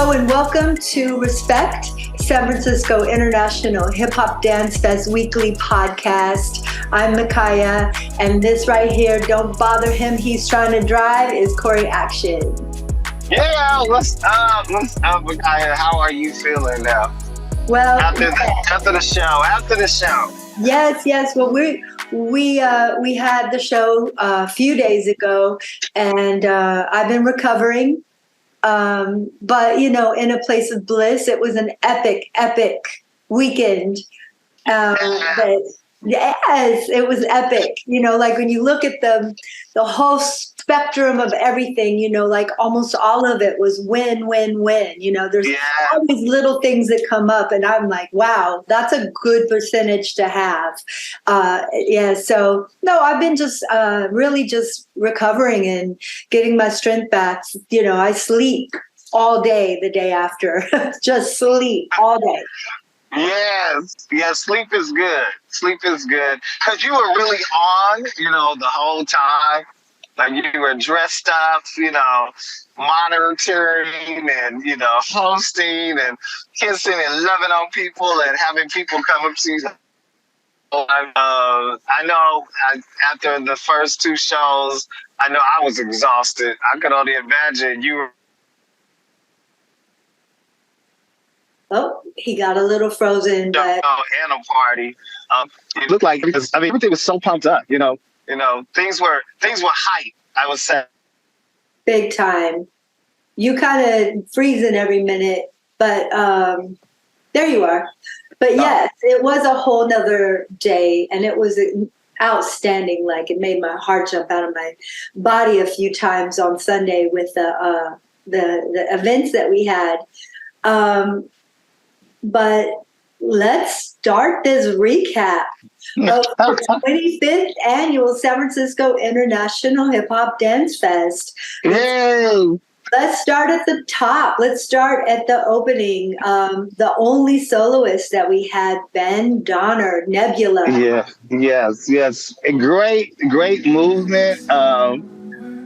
Hello and welcome to Respect, San Francisco International Hip Hop Dance Fest weekly podcast. I'm Micaya, and this right here, don't bother him, he's trying to drive, is Corey Action. Yeah, what's up? What's up, Micaya? How are you feeling now? Well, after the show. Yes. Well, we had the show a few days ago, and I've been recovering. But in a place of bliss. It was an epic weekend. Yes, it was epic. Like when you look at the whole spectrum of everything, like almost all of it was win. There's all these little things that come up, and I'm like, wow, that's a good percentage to have. So no, I've been just really just recovering and getting my strength back. I sleep all day the day after, just sleep all day. Yes, sleep is good. Because you were really on, the whole time. Like you were dressed up, monitoring and, hosting and kissing and loving on people and having people come up to you. I know after the first two shows, I know I was exhausted. I could only imagine you were. Oh, he got a little frozen, but and a party. It looked like everything was so pumped up. Things were hype. I would say big time. You kind of freezing every minute, but there you are. But yes, it was a whole nother day, and it was outstanding. Like it made my heart jump out of my body a few times on Sunday with the events that we had. But let's start this recap of the 25th annual San Francisco International Hip Hop Dance Fest. Yay! Let's start at the top. Let's start at the opening. The only soloist that we had, Ben Donner, Nebula. Yeah, yes. A great movement.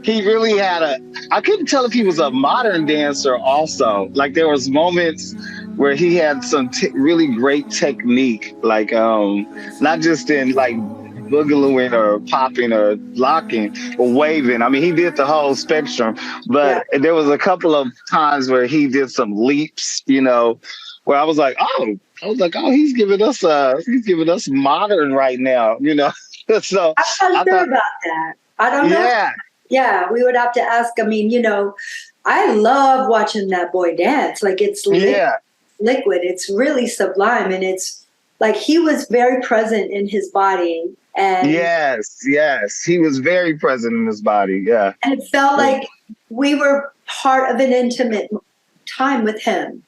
He really had I couldn't tell if he was a modern dancer also. Like there was moments where he had some really great technique, like not just in like boogalooing or popping or locking or waving. I mean, he did the whole spectrum, but there was a couple of times where he did some leaps, where I was like, oh, he's giving us modern right now, So I'm not sure about that. I don't know. Yeah, we would have to ask. I mean, I love watching that boy dance. Like it's liquid. It's really sublime, and it's like he was very present in his body. And yes, he was very present in his body. Yeah, and it felt like we were part of an intimate time with him.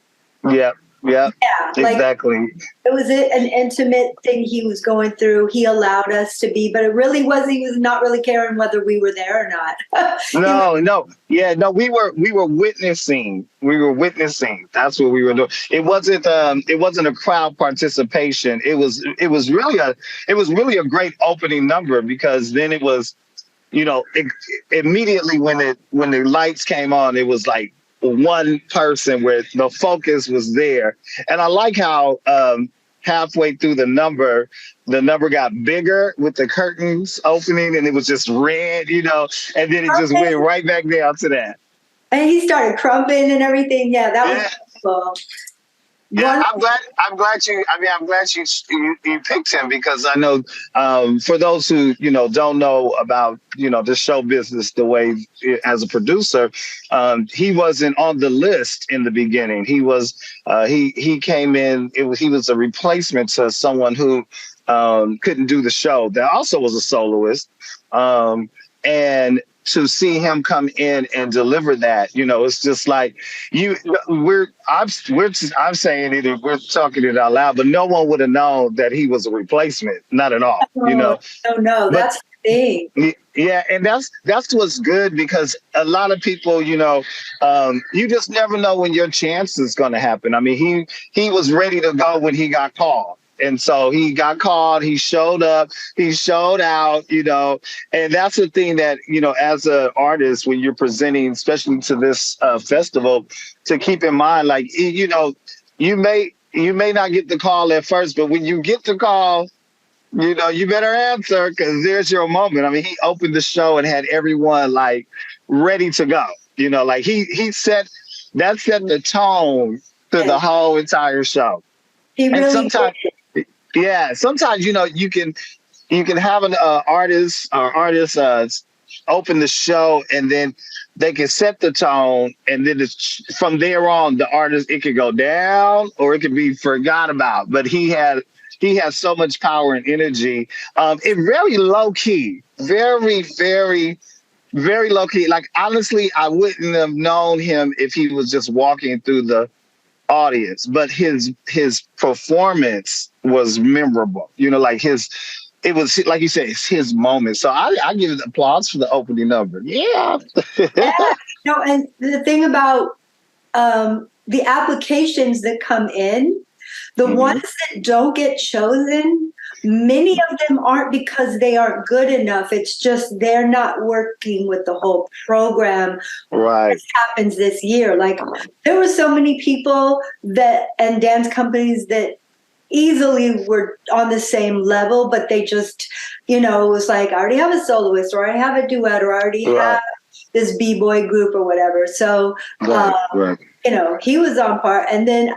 Yeah, exactly. It was an intimate thing he was going through. He allowed us to be, but it really was. He was not really caring whether we were there or not. No. We were witnessing. That's what we were doing. It wasn't a crowd participation. It was really a great opening number, because then it was, immediately when the lights came on, it was like one person where the focus was there. And I like how halfway through the number got bigger with the curtains opening, and it was just red, and then it just went right back down to that. And he started crumping and everything. Yeah, that was cool. Yeah, I'm glad you picked him, because I know for those who don't know about the show business the way as a producer, he wasn't on the list in the beginning. He was he came in. He was a replacement to someone who couldn't do the show. That also was a soloist, and to see him come in and deliver that, it's just like I'm saying it, and we're talking it out loud, but no one would have known that he was a replacement. Not at all, No, that's the thing. Yeah, and that's what's good, because a lot of people, you just never know when your chance is going to happen. I mean, he was ready to go when he got called. And so he got called, he showed up, he showed out, and that's the thing that, as an artist, when you're presenting, especially to this festival, to keep in mind, like, you may not get the call at first, but when you get the call, you better answer because there's your moment. I mean, he opened the show and had everyone like ready to go. Like he set the tone to the whole entire show. He And really sometimes you can have an artist open the show and then they can set the tone, and then from there on the artist, it could go down or it could be forgot about. But he has so much power and energy. It very low key, very, very, very low key. Like, honestly, I wouldn't have known him if he was just walking through the audience, but his performance was memorable. Like it was, like you said, it's his moment. So I give it applause for the opening number. Yeah. Yeah. No, and the thing about the applications that come in, the ones that don't get chosen, many of them aren't because they aren't good enough. It's just they're not working with the whole program. Right. This happens this year. Like, there were so many people and dance companies that easily were on the same level, but they just, it was like, I already have a soloist, or I have a duet, or I already have this b-boy group or whatever. So, he was on par. And then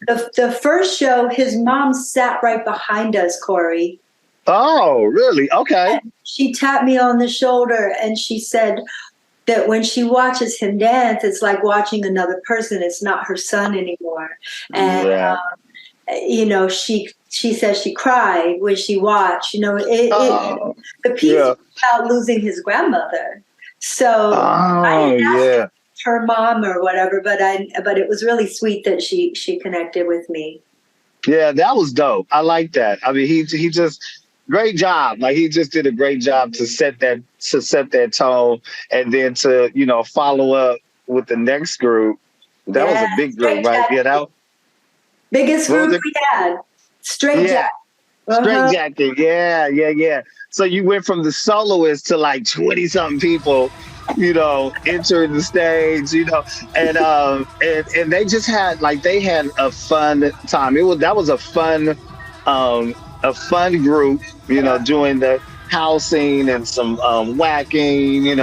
the first show, his mom sat right behind us, Corey. Oh, really? Okay. And she tapped me on the shoulder and she said that when she watches him dance, it's like watching another person. It's not her son anymore. And, she says she cried when she watched, the piece was about losing his grandmother. So I didn't ask her mom or whatever, but it was really sweet that she connected with me. Yeah, that was dope. I like that. I mean, he just great job. Like, he just did a great job to set that tone, and then to follow up with the next group. That was a big group, right? Biggest group we had. Straight Jack. Straight Jacket. Yeah. So you went from the soloist to like 20-something people, entering the stage, and they just had a fun time. That was a fun group, doing the housing and some whacking, and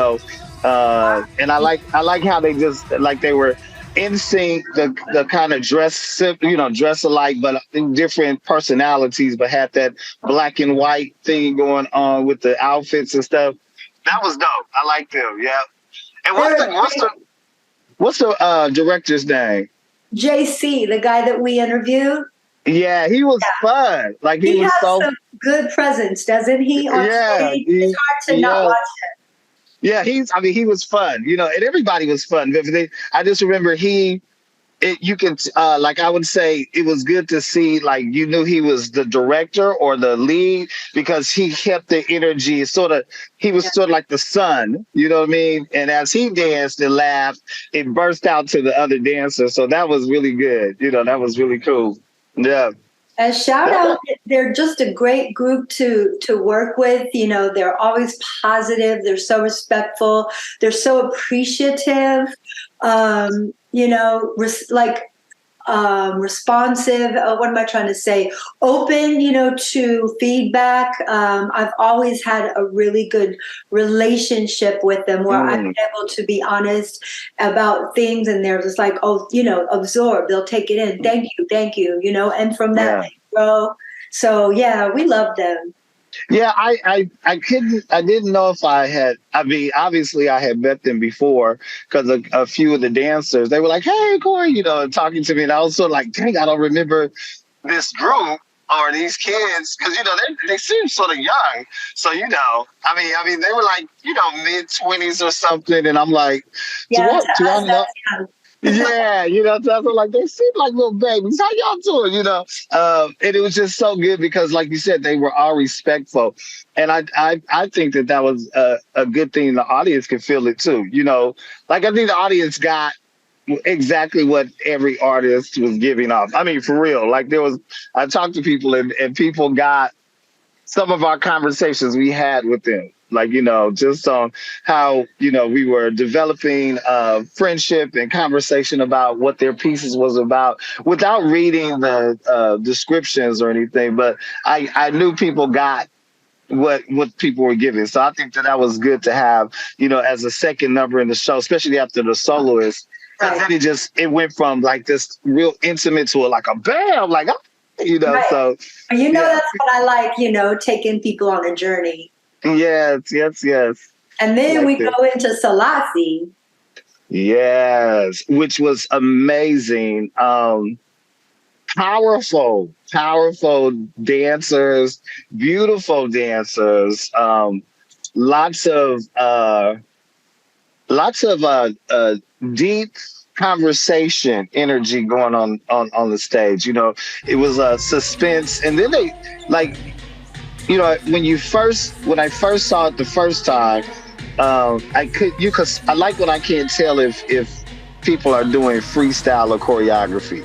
I like how they just they were in sync, the kind of dress alike, but different personalities, but had that black and white thing going on with the outfits and stuff. That was dope. I like them. Yeah. And what's the director's name? JC, the guy that we interviewed. Yeah, he was fun. Like, he was has some good presence, doesn't he? On stage? It's hard to not watch him. Yeah, he was fun, and everybody was fun. I just remember you can, I would say it was good to see, like, you knew he was the director or the lead because he kept the energy he was sort of like the sun, you know what I mean? And as he danced and laughed, it burst out to the other dancers. So that was really good. That was really cool. Yeah. A shout out, they're just a great group to work with. They're always positive. They're so respectful. They're so appreciative. Responsive. What am I trying to say? Open, to feedback. I've always had a really good relationship with them where I've been able to be honest about things, and they're just like, absorb. They'll take it in. Thank you, and from that they grow. So yeah, we love them. Yeah, I didn't know if obviously I had met them before because a few of the dancers, they were like, "Hey, Corey," talking to me. And I was sort of like, dang, I don't remember this group or these kids because, they seem sort of young. So, they were like, mid-20s or something. And I'm like, do I know? Yeah, so like, they seem like little babies. How y'all doing? And it was just so good because, like you said, they were all respectful, and I think that was a good thing. The audience could feel it too. Like, I think the audience got exactly what every artist was giving off. I mean, for real. Like I talked to people and people got some of our conversations we had with them. Like, just on how, we were developing friendship and conversation about what their pieces was about without reading the descriptions or anything. But I knew people got what people were giving. So I think that was good to have, as a second number in the show, especially after the soloist. Because then it went from like this real intimate to like a bam, like, Right. so. That's what I like, taking people on a journey. Yes. And then we go into Salasi. Yes, which was amazing. Powerful dancers, beautiful dancers. Lots of deep conversation energy going on the stage. It was a suspense, and then they like, when I first saw it the first time, cause I like when I can't tell if people are doing freestyle or choreography.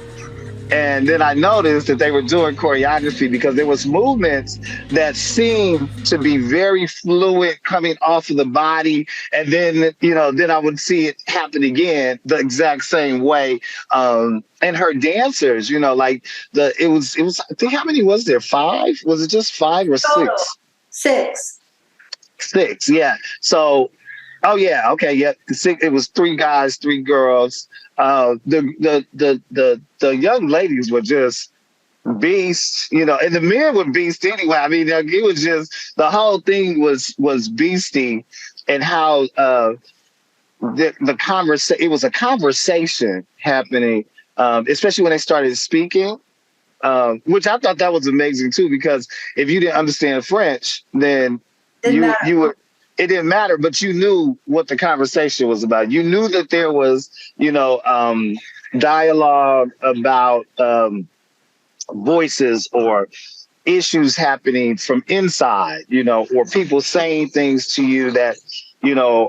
And then I noticed that they were doing choreography because there was movements that seemed to be very fluid coming off of the body. And then, then I would see it happen again the exact same way. And her dancers, like it was, I think, how many was there? 5? Was it just 5 or 6? 6. 6, yeah. So, oh yeah, okay, yeah. It was 3 guys, 3 girls. The young ladies were just beasts, and the men were beasts anyway. I mean, it was just the whole thing was beastie, and how the conversation. It was a conversation happening, especially when they started speaking. Which I thought that was amazing too, because if you didn't understand French, then you were. It didn't matter, but you knew what the conversation was about. You knew that there was, dialogue about voices or issues happening from inside, or people saying things to you that,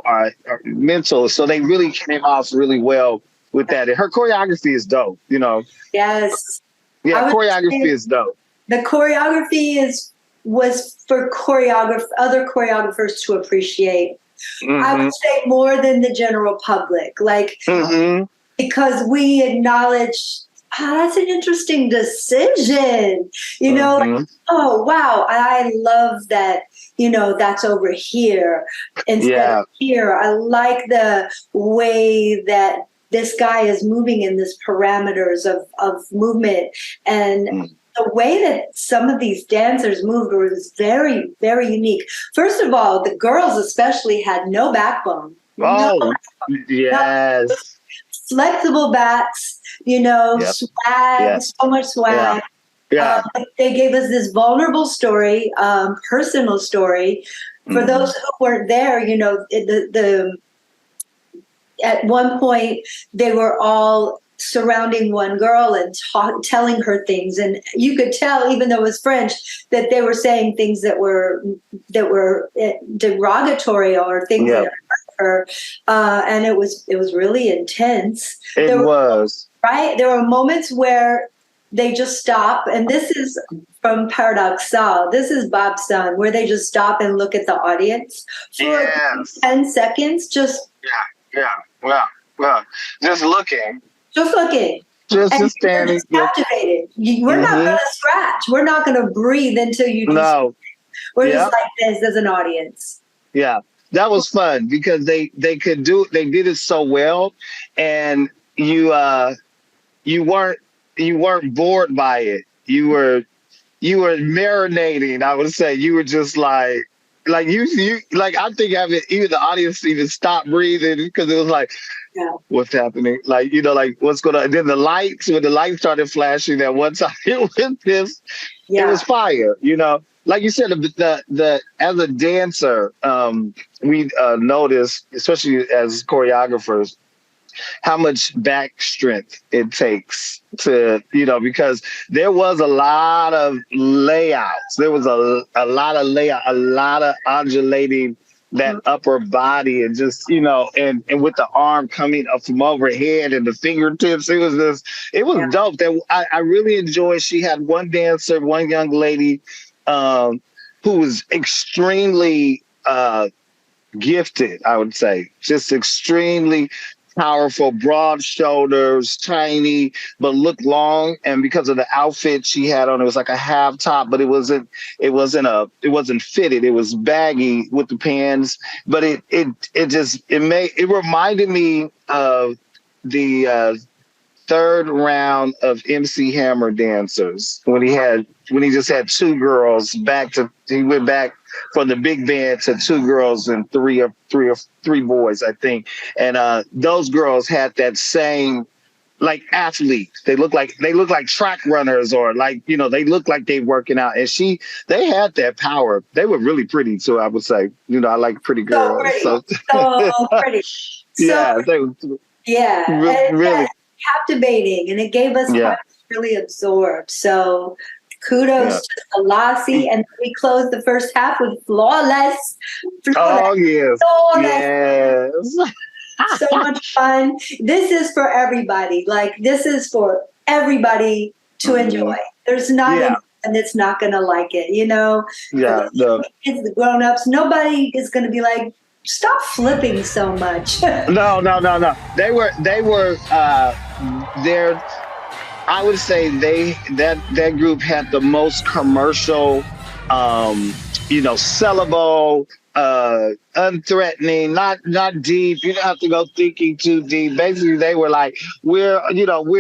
are mental. So they really came off really well with that. And her choreography is dope, Yes. Yeah, choreography is dope. The choreography was for other choreographers to appreciate. Mm-hmm. I would say more than the general public, because we acknowledge, that's an interesting decision, oh wow, I love that, that's over here instead of here. I like the way that this guy is moving in this parameters of movement, and the way that some of these dancers moved was very, very unique. First of all, the girls especially had no backbone. Yes. No, flexible backs, swag, so much swag. Yeah. They gave us this vulnerable story, personal story. For those who weren't there, at one point they were all surrounding one girl and telling her things, and you could tell, even though it was French, that they were saying things that were derogatory or things that hurt her, and it was really intense. There were moments where they just stop, and this is from Paradoxal. This is Bob's son, where they just stop and look at the audience for 10 seconds. Just well, just looking. Just looking. Just standing. Just captivated. We're not going to scratch. We're not going to breathe until you do. No. We're just like this as an audience. Yeah. That was fun because they did it so well, and you weren't bored by it. You were marinating, I would say. You were just like you I think even the audience even stopped breathing because it was like, what's happening? Like, what's going on? And then when the lights started flashing that one time, it was fire, Like you said, the as a dancer, we noticed, especially as choreographers, how much back strength it takes to, because there was a lot of layouts. There was a lot of layout, a lot of undulating that upper body and just, and with the arm coming up from overhead and the fingertips. It was dope. That I really enjoyed. She had one dancer, one young lady, um, who was extremely gifted, I would say, just extremely powerful, broad shoulders, tiny, but looked long. And because of the outfit she had on, it was like a half top, but it wasn't fitted. It was baggy with the pants, but it reminded me of the third round of MC Hammer dancers when he just had two girls he went back from the big band to two girls and three boys, I think. And those girls had that same like athletes. They look like track runners, or like, they look like they working out. And they had that power. They were really pretty too, I would say. I like pretty girls. So pretty. Yeah, So, they really captivating, and it gave us time to really absorb. So kudos to Selassie, and we closed the first half with flawless. Oh yes, flawless. Yes. So much fun. This is for everybody. Like, this is for everybody to enjoy. There's not anyone that's not going to like it, Yeah. The kids, the grown-ups, nobody is going to be like, stop flipping so much. No. They were there. I would say that group had the most commercial, sellable, unthreatening, not deep. You don't have to go thinking too deep. Basically, they were like, we're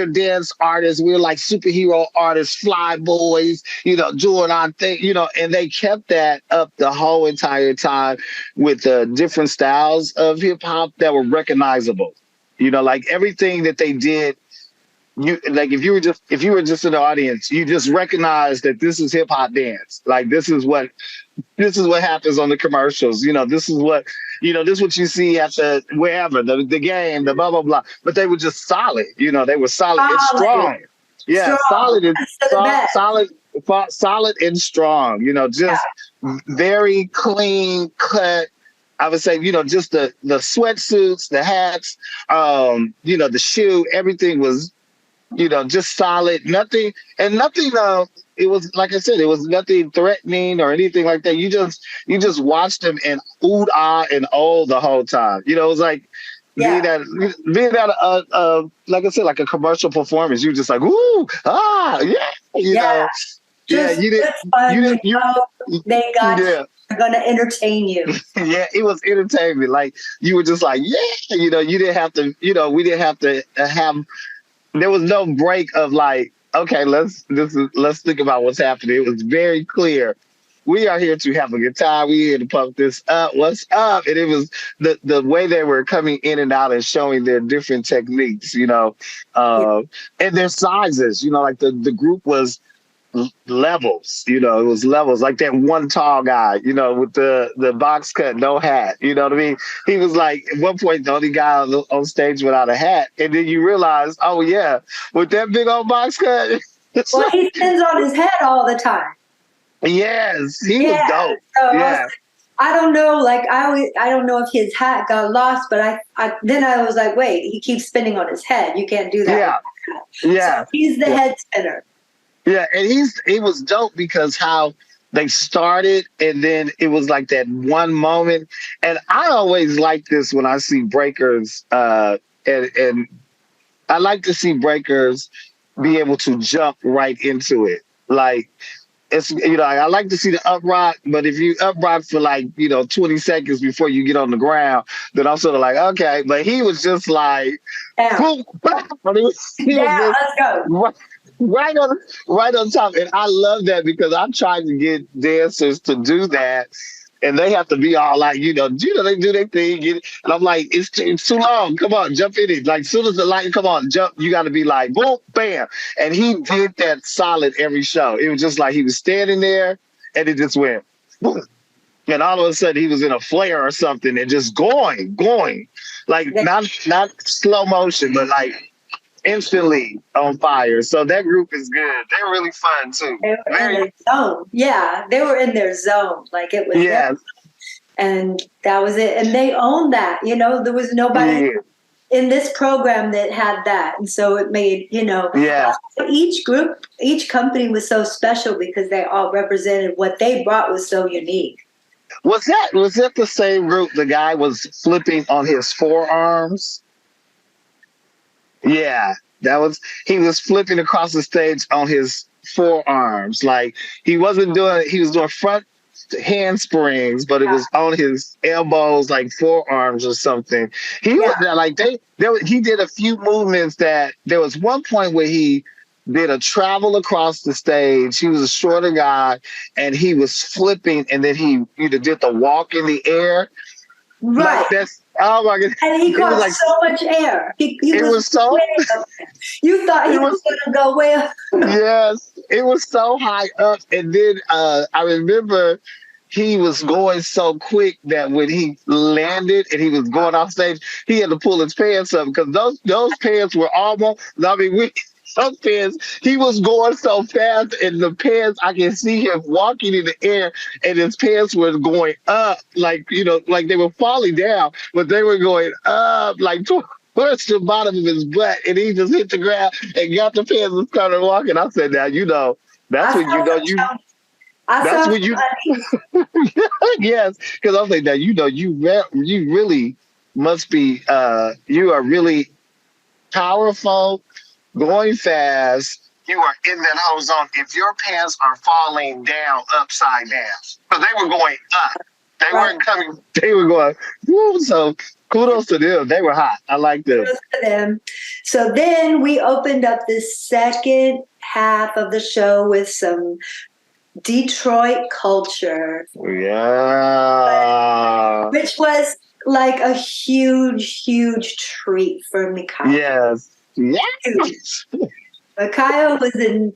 dance artists, we're like superhero artists, fly boys, doing our thing, and they kept that up the whole entire time with different styles of hip hop that were recognizable. Like everything that they did. If you were just in the audience, you just recognize that this is hip hop dance. Like this is what happens on the commercials. This is what you see at the wherever the game, the blah blah blah. But they were just solid. They were solid and strong. Yeah, solid and strong. Just very clean cut. I would say, just the sweatsuits, the hats, the shoe, everything was, just solid, nothing. It was, like I said, it was nothing threatening or anything like that. You just watched them and ooh, ah, and oh the whole time. It was like being at like I said, like a commercial performance. You just like, ooh, ah, yeah, they got they're gonna entertain you. Yeah, it was entertainment. Like you were just like, you didn't have to, we didn't have to have. There was no break of like, okay, let's think about what's happening. It was very clear. We are here to have a good time. We're here to pump this up. What's up? And it was the way they were coming in and out and showing their different techniques, and their sizes. Like the group was levels. It was levels. Like that one tall guy, with the box cut, no hat. You know what I mean? He was like at one point the only guy on stage without a hat, and then you realize, oh yeah, with that big old box cut. Well, he spins on his head all the time. Yes, he was dope. So I don't know. Like I don't know if his hat got lost, but then I was like, wait, he keeps spinning on his head. You can't do that. Yeah. So he's the head spinner. Yeah, and it was dope because how they started, and then it was like that one moment. And I always like this when I see breakers, and I like to see breakers be able to jump right into it. Like it's I like to see the up rock, but if you up rock for like 20 seconds before you get on the ground, then I'm sort of like, okay. But he was just like, boom, let's go. Right on top. And I love that because I'm trying to get dancers to do that. And they have to be all like, they do their thing. And I'm like, it's too long. Come on, jump in it. Like, soon as the light, come on, jump. You got to be like, boom, bam. And he did that solid every show. It was just like he was standing there and it just went, boom. And all of a sudden he was in a flare or something and just going. Like, not slow motion, but like, instantly on fire. So that group is good. They're really fun too. They were in their zone. Yeah, they were in their zone. Like it was. Yeah. and that was it. And they owned that. There was nobody in this program that had that, and so it made each company was so special because they all represented what they brought was so unique. Was that the same group the guy was flipping on his forearms? Yeah, he was flipping across the stage on his forearms. Like he was doing front handsprings, but it was on his elbows, like forearms or something. He he did a few movements that there was one point where he did a travel across the stage. He was a shorter guy and he was flipping, and then he either did the walk in the air. Right. Like oh my God. And he caught so much air. He was so you thought he was gonna go where? Yes, it was so high up. And then I remember he was going so quick that when he landed and he was going off stage, he had to pull his pants up because those pants were almost, those pants, he was going so fast, and the pants, I can see him walking in the air and his pants were going up, like they were falling down, but they were going up like towards the bottom of his butt, and he just hit the ground and got the pants and started walking. I said, now that's when that's when you yes, because I was like, now you really must be you are really powerful, going fast. You are in that whole zone. If your pants are falling down upside down, so they were going up. They weren't coming. They were going. Woo, so kudos to them. They were hot. I like them. Kudos to them. So then we opened up the second half of the show with some Detroit culture. Yeah. Which was like a huge, huge treat for Micaya. Yes. Yes. Micaya was in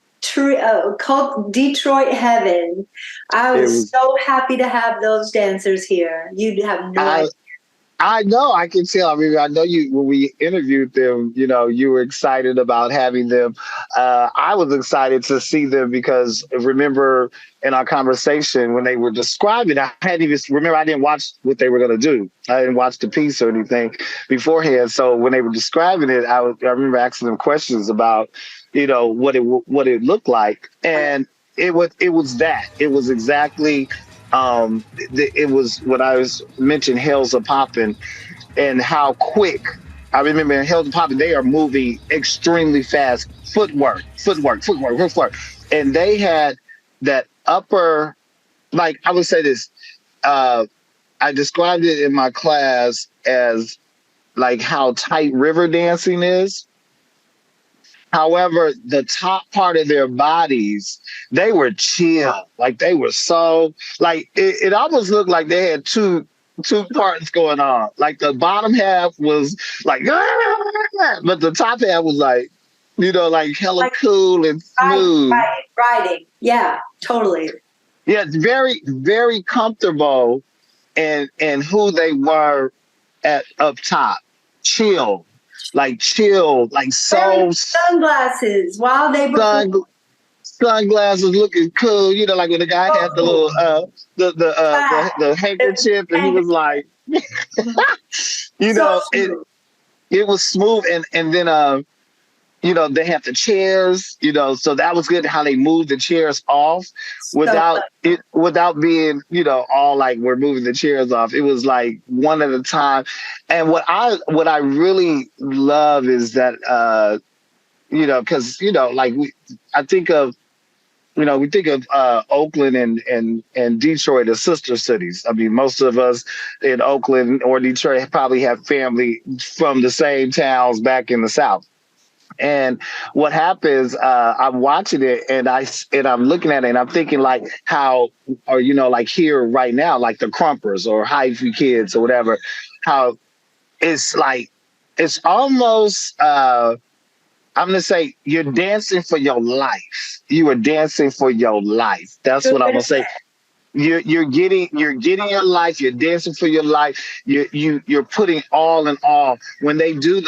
Detroit heaven. I was so happy to have those dancers here. You'd have no idea. I know, I can tell. I mean, I know when we interviewed them, you were excited about having them. I was excited to see them because remember in our conversation when they were describing, I didn't watch what they were going to do. I didn't watch the piece or anything beforehand. So when they were describing it, I remember asking them questions about, what it looked like. And it was that. It was exactly it was what I was mentioning, Hells a Poppin', and how quick. I remember in Hells a Poppin', they are moving extremely fast. Footwork. And they had that upper, like I would say this, I described it in my class as like how tight river dancing is. However, the top part of their bodies, they were chill. Like they were so, like it almost looked like they had two parts going on. Like the bottom half was like, but the top half was like, like hella cool and smooth. Riding. Yeah, totally. Yeah, it's very, very comfortable in who they were up top. Chill. Like so sunglasses while they were sunglasses looking cool, like when the guy had the little the handkerchief and he was like it was smooth, and then they had the chairs, so that was good how they moved the chairs off without being, all like we're moving the chairs off. It was like one at a time. And what I really love is that, cause, like I think of, we think of Oakland and Detroit as sister cities. I mean, most of us in Oakland or Detroit probably have family from the same towns back in the South. And what happens, I'm watching it and I'm looking at it and I'm thinking like how, or, like here right now, like the Crumpers or Hyphy Kids or whatever, how it's like, it's almost, I'm going to say you're dancing for your life. You are dancing for your life. That's what I'm going to say. You're getting your life. You're dancing for your life. You're putting all in all. When they do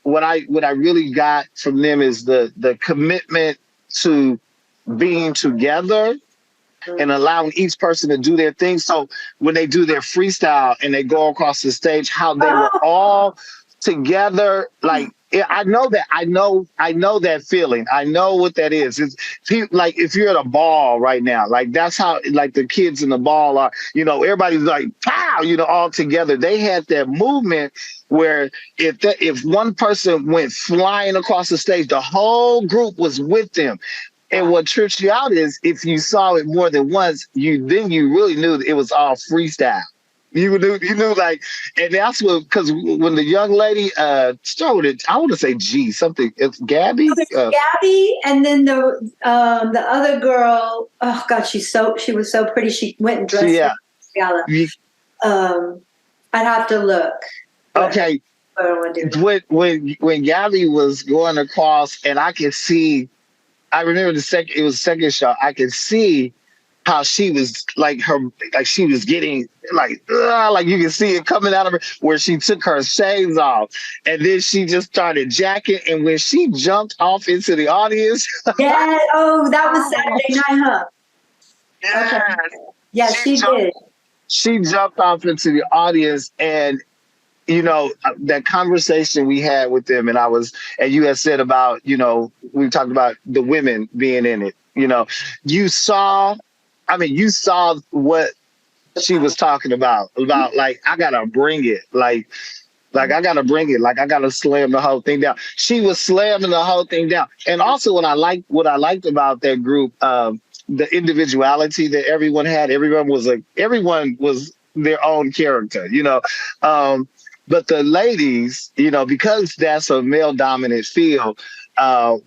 what I really got from them is the commitment to being together and allowing each person to do their thing. So when they do their freestyle and they go across the stage, how they were all together, like I know that I know that feeling. I know what that is. It's like if you're at a ball right now, like that's how like the kids in the ball are, everybody's like pow, all together. They had that movement where if one person went flying across the stage, the whole group was with them. And what trips you out is if you saw it more than once, you really knew that it was all freestyle. You knew like, and that's what, because when the young lady started it, I want to say G something. It's Gabby. Gabby, and then the other girl. Oh God, she was so pretty. She went and dressed for the gala. I'd have to look. Okay. When Gabby was going across, and I could see. I remember it was the second show. I could see how she was she was getting like you can see it coming out of her where she took her shades off and then she just started jacking. And when she jumped off into the audience. Yeah. Oh, that was Saturday night, huh? Yeah. Okay. Yeah, she did. She jumped off into the audience and that conversation we had with them, and you had said about, we talked about the women being in it, you saw what she was talking about like, I gotta bring it. Like I gotta bring it. Like I gotta slam the whole thing down. She was slamming the whole thing down. And also what I liked about that group, the individuality that everyone had. Everyone was their own character, but the ladies, because that's a male dominant field, I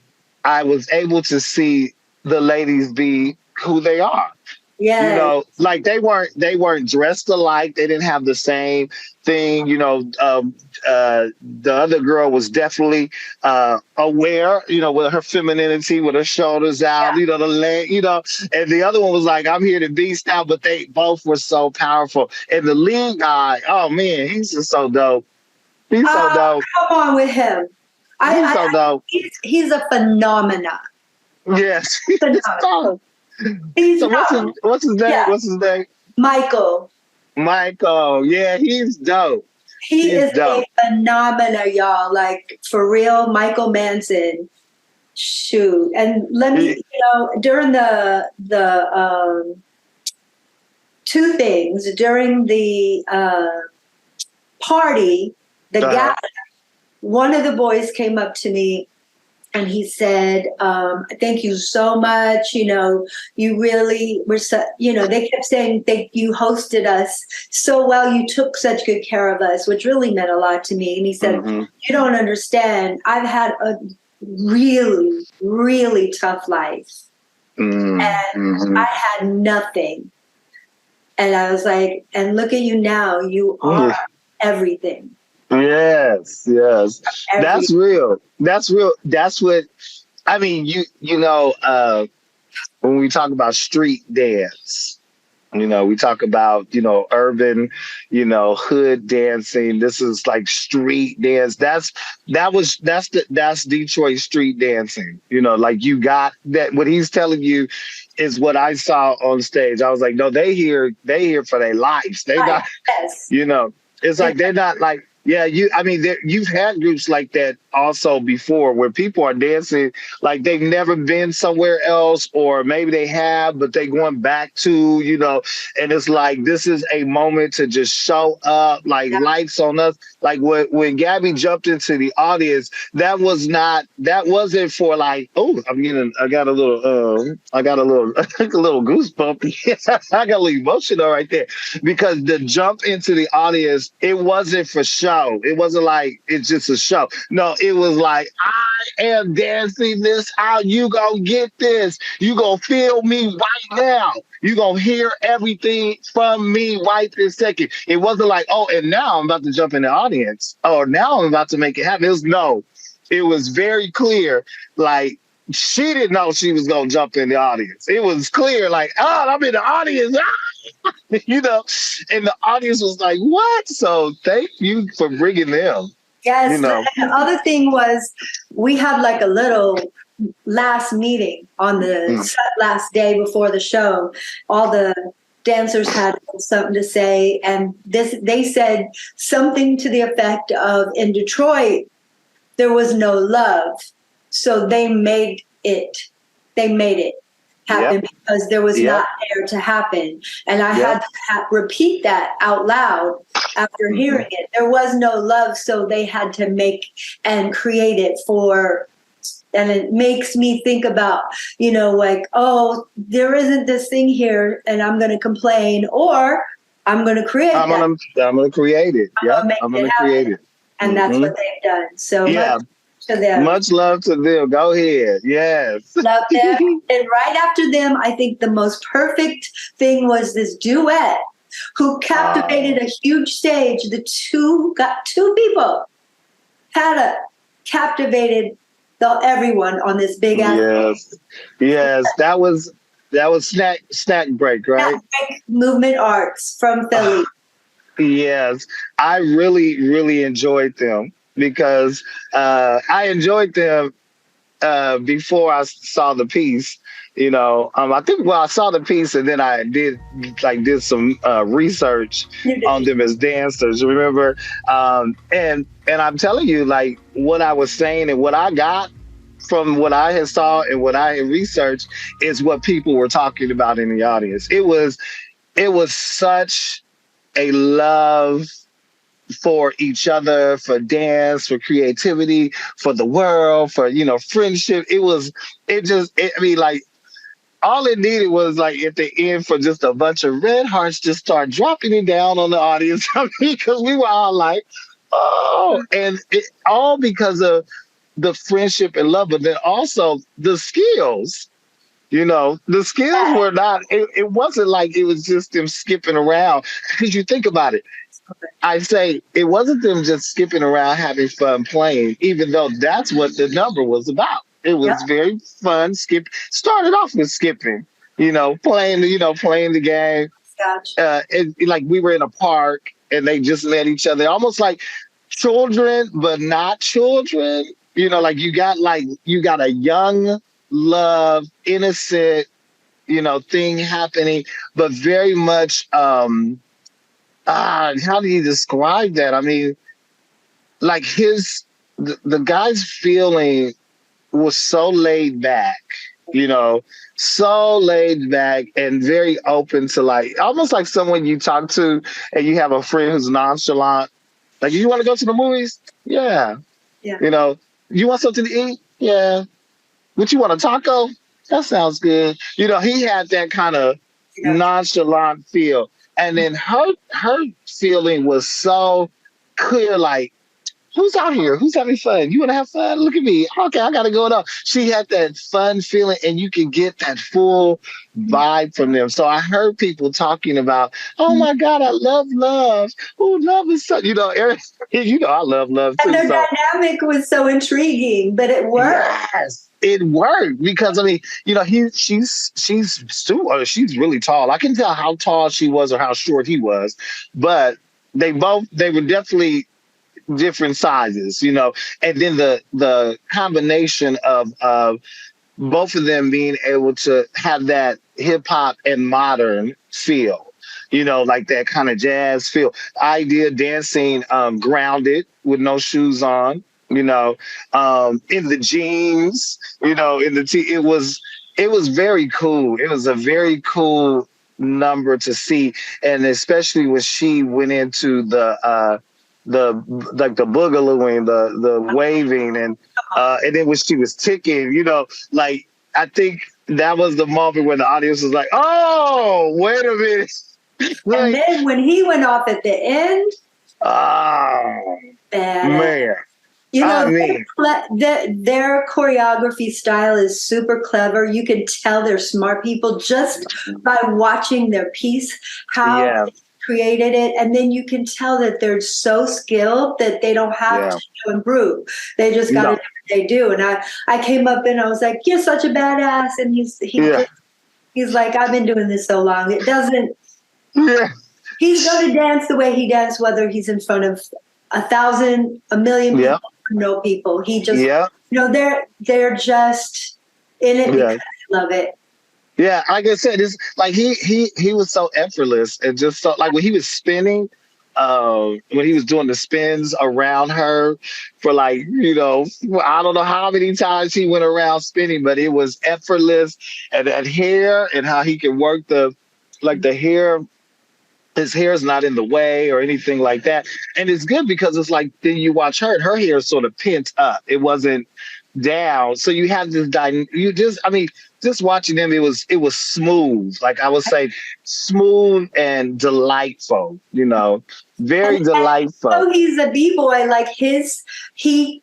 was able to see the ladies be who they are. Yeah. Like they weren't dressed alike. They didn't have the same thing. The other girl was definitely aware, with her femininity, with her shoulders out, the leg, and the other one was like, I'm here to be style, but they both were so powerful. And the lead guy, oh man, he's just so dope. He's so dope. Come on with him. He's so dope. He's a phenomenon. Yes. He's dope. So what's his name? Yeah. What's his name? Michael. Yeah, he's dope. He is dope. A phenomenon, y'all. Like for real, Michael Manson. Shoot. And let me, during the two things during the party, the gala, one of the boys came up to me and he said, thank you so much. You really were, they kept saying, you hosted us so well. You took such good care of us, which really meant a lot to me. And he said, you don't understand. I've had a really, really tough life. And I had nothing. And I was like, and look at you now. You are everything. Yes. That's real. That's what, I mean, when we talk about street dance, we talk about, urban, hood dancing. This is like street dance. That's Detroit street dancing. Like you got that. What he's telling you is what I saw on stage. I was like, no, they here for their lives. They not, it's like, they're not like, you've had groups like that also before where people are dancing like they've never been somewhere else, or maybe they have, but they going back to, and it's like, this is a moment to just show up, like lights on us. Like when Gabby jumped into the audience, that wasn't for like, oh, I got a little goosebump. I got a little emotional right there, because the jump into the audience, it wasn't for show. It wasn't like it's just a show. No, it was like, I am dancing this out. You gonna get this. You gonna feel me right now. You gonna hear everything from me right this second. It wasn't like, oh, and now I'm about to jump in the audience. Oh, now I'm about to make it happen. It was very clear. Like, she didn't know she was gonna jump in the audience. It was clear, like, oh, I'm in the audience. And the audience was like, what? So thank you for bringing them. Yes. And the other thing was, we had like a little last meeting on the last day before the show, all the dancers had something to say, and they said something to the effect of, in Detroit there was no love, so they made it happen because there was not there to happen. And I had to repeat that out loud after hearing it. There was no love, so they had to make and create it for. And it makes me think about, like, oh, there isn't this thing here, and I'm going to complain, or I'm going to create I'm going to create it. Yeah, I'm going to create it. And that's what they've done. So much to them. Much love to them. Go ahead. Yes. Love them. And right after them, I think the most perfect thing was this duet who captivated a huge stage. The two people had captivated everyone on this big ass. Yes. That was snack break, right? Snack Break Movement Arts from Philly. Yes, I really, really enjoyed them because I enjoyed them before I saw the piece. I think I saw the piece and then I did some research on them as dancers. Remember, and I'm telling you, like what I was saying and what I got from what I had saw and what I had researched is what people were talking about in the audience. It was such a love for each other, for dance, for creativity, for the world, for, friendship. All it needed was like at the end for just a bunch of red hearts just start dropping it down on the audience. Because we were all like, oh, and it all because of the friendship and love, but then also the skills. The skills were not, it wasn't like it was just them skipping around. Because you think about it, I say it wasn't them just skipping around having fun playing, even though that's what the number was about. It was very fun. Started off with skipping, playing the game. Gotcha. Like we were in a park and they just met each other, almost like children, but not children. Like you got a young love, innocent, thing happening, but very much, how do you describe that? I mean, like the guy's feeling was so laid back, so laid back and very open to like, almost like someone you talk to and you have a friend who's nonchalant. Like, you want to go to the movies? Yeah. Yeah. You want something to eat? Yeah. What you want, a taco? That sounds good. He had that kind of nonchalant feel. And then her feeling was so clear, like, who's out here? Who's having fun? You want to have fun? Look at me. Okay, I got to go up. She had that fun feeling, and you can get that full vibe from them. So I heard people talking about, oh my God, I love love. Oh, love is so, Eric, I love love too. And their dynamic was so intriguing, but it worked. Yes, it worked because she's really tall. I can tell how tall she was or how short he was, but they were definitely different sizes, and then the combination of both of them being able to have that hip hop and modern feel, like that kind of jazz feel. Idea dancing grounded with no shoes on, in the jeans, in the it was very cool. It was a very cool number to see, and especially when she went into the boogalooing, the waving, and then when she was ticking, like I think that was the moment when the audience was like, "Oh, wait a minute!" And then when he went off at the end, man, their choreography style is super clever. You can tell they're smart people just by watching their piece, how they created it. And then you can tell that they're so skilled that they don't have to improve. They just got to do what they do. And I came up and I was like, "You're such a badass." And he's like, "I've been doing this so long. It doesn't." Yeah. He's going to dance the way he danced, whether he's in front of 1,000, 1,000,000 people, know people. He just, Yeah. they're just in it Yeah. because they love it. Yeah, like I said, it's like he was so effortless and just so like when he was spinning, when he was doing the spins around her for like, I don't know how many times he went around spinning, but it was effortless. And that hair and how he can work the hair, his hair is not in the way or anything like that. And it's good because it's like then you watch her and her hair is sort of pent up. It wasn't down. So you have this just watching them, it was smooth. Like I would say smooth and delightful, And very delightful. so he's a b-boy, like he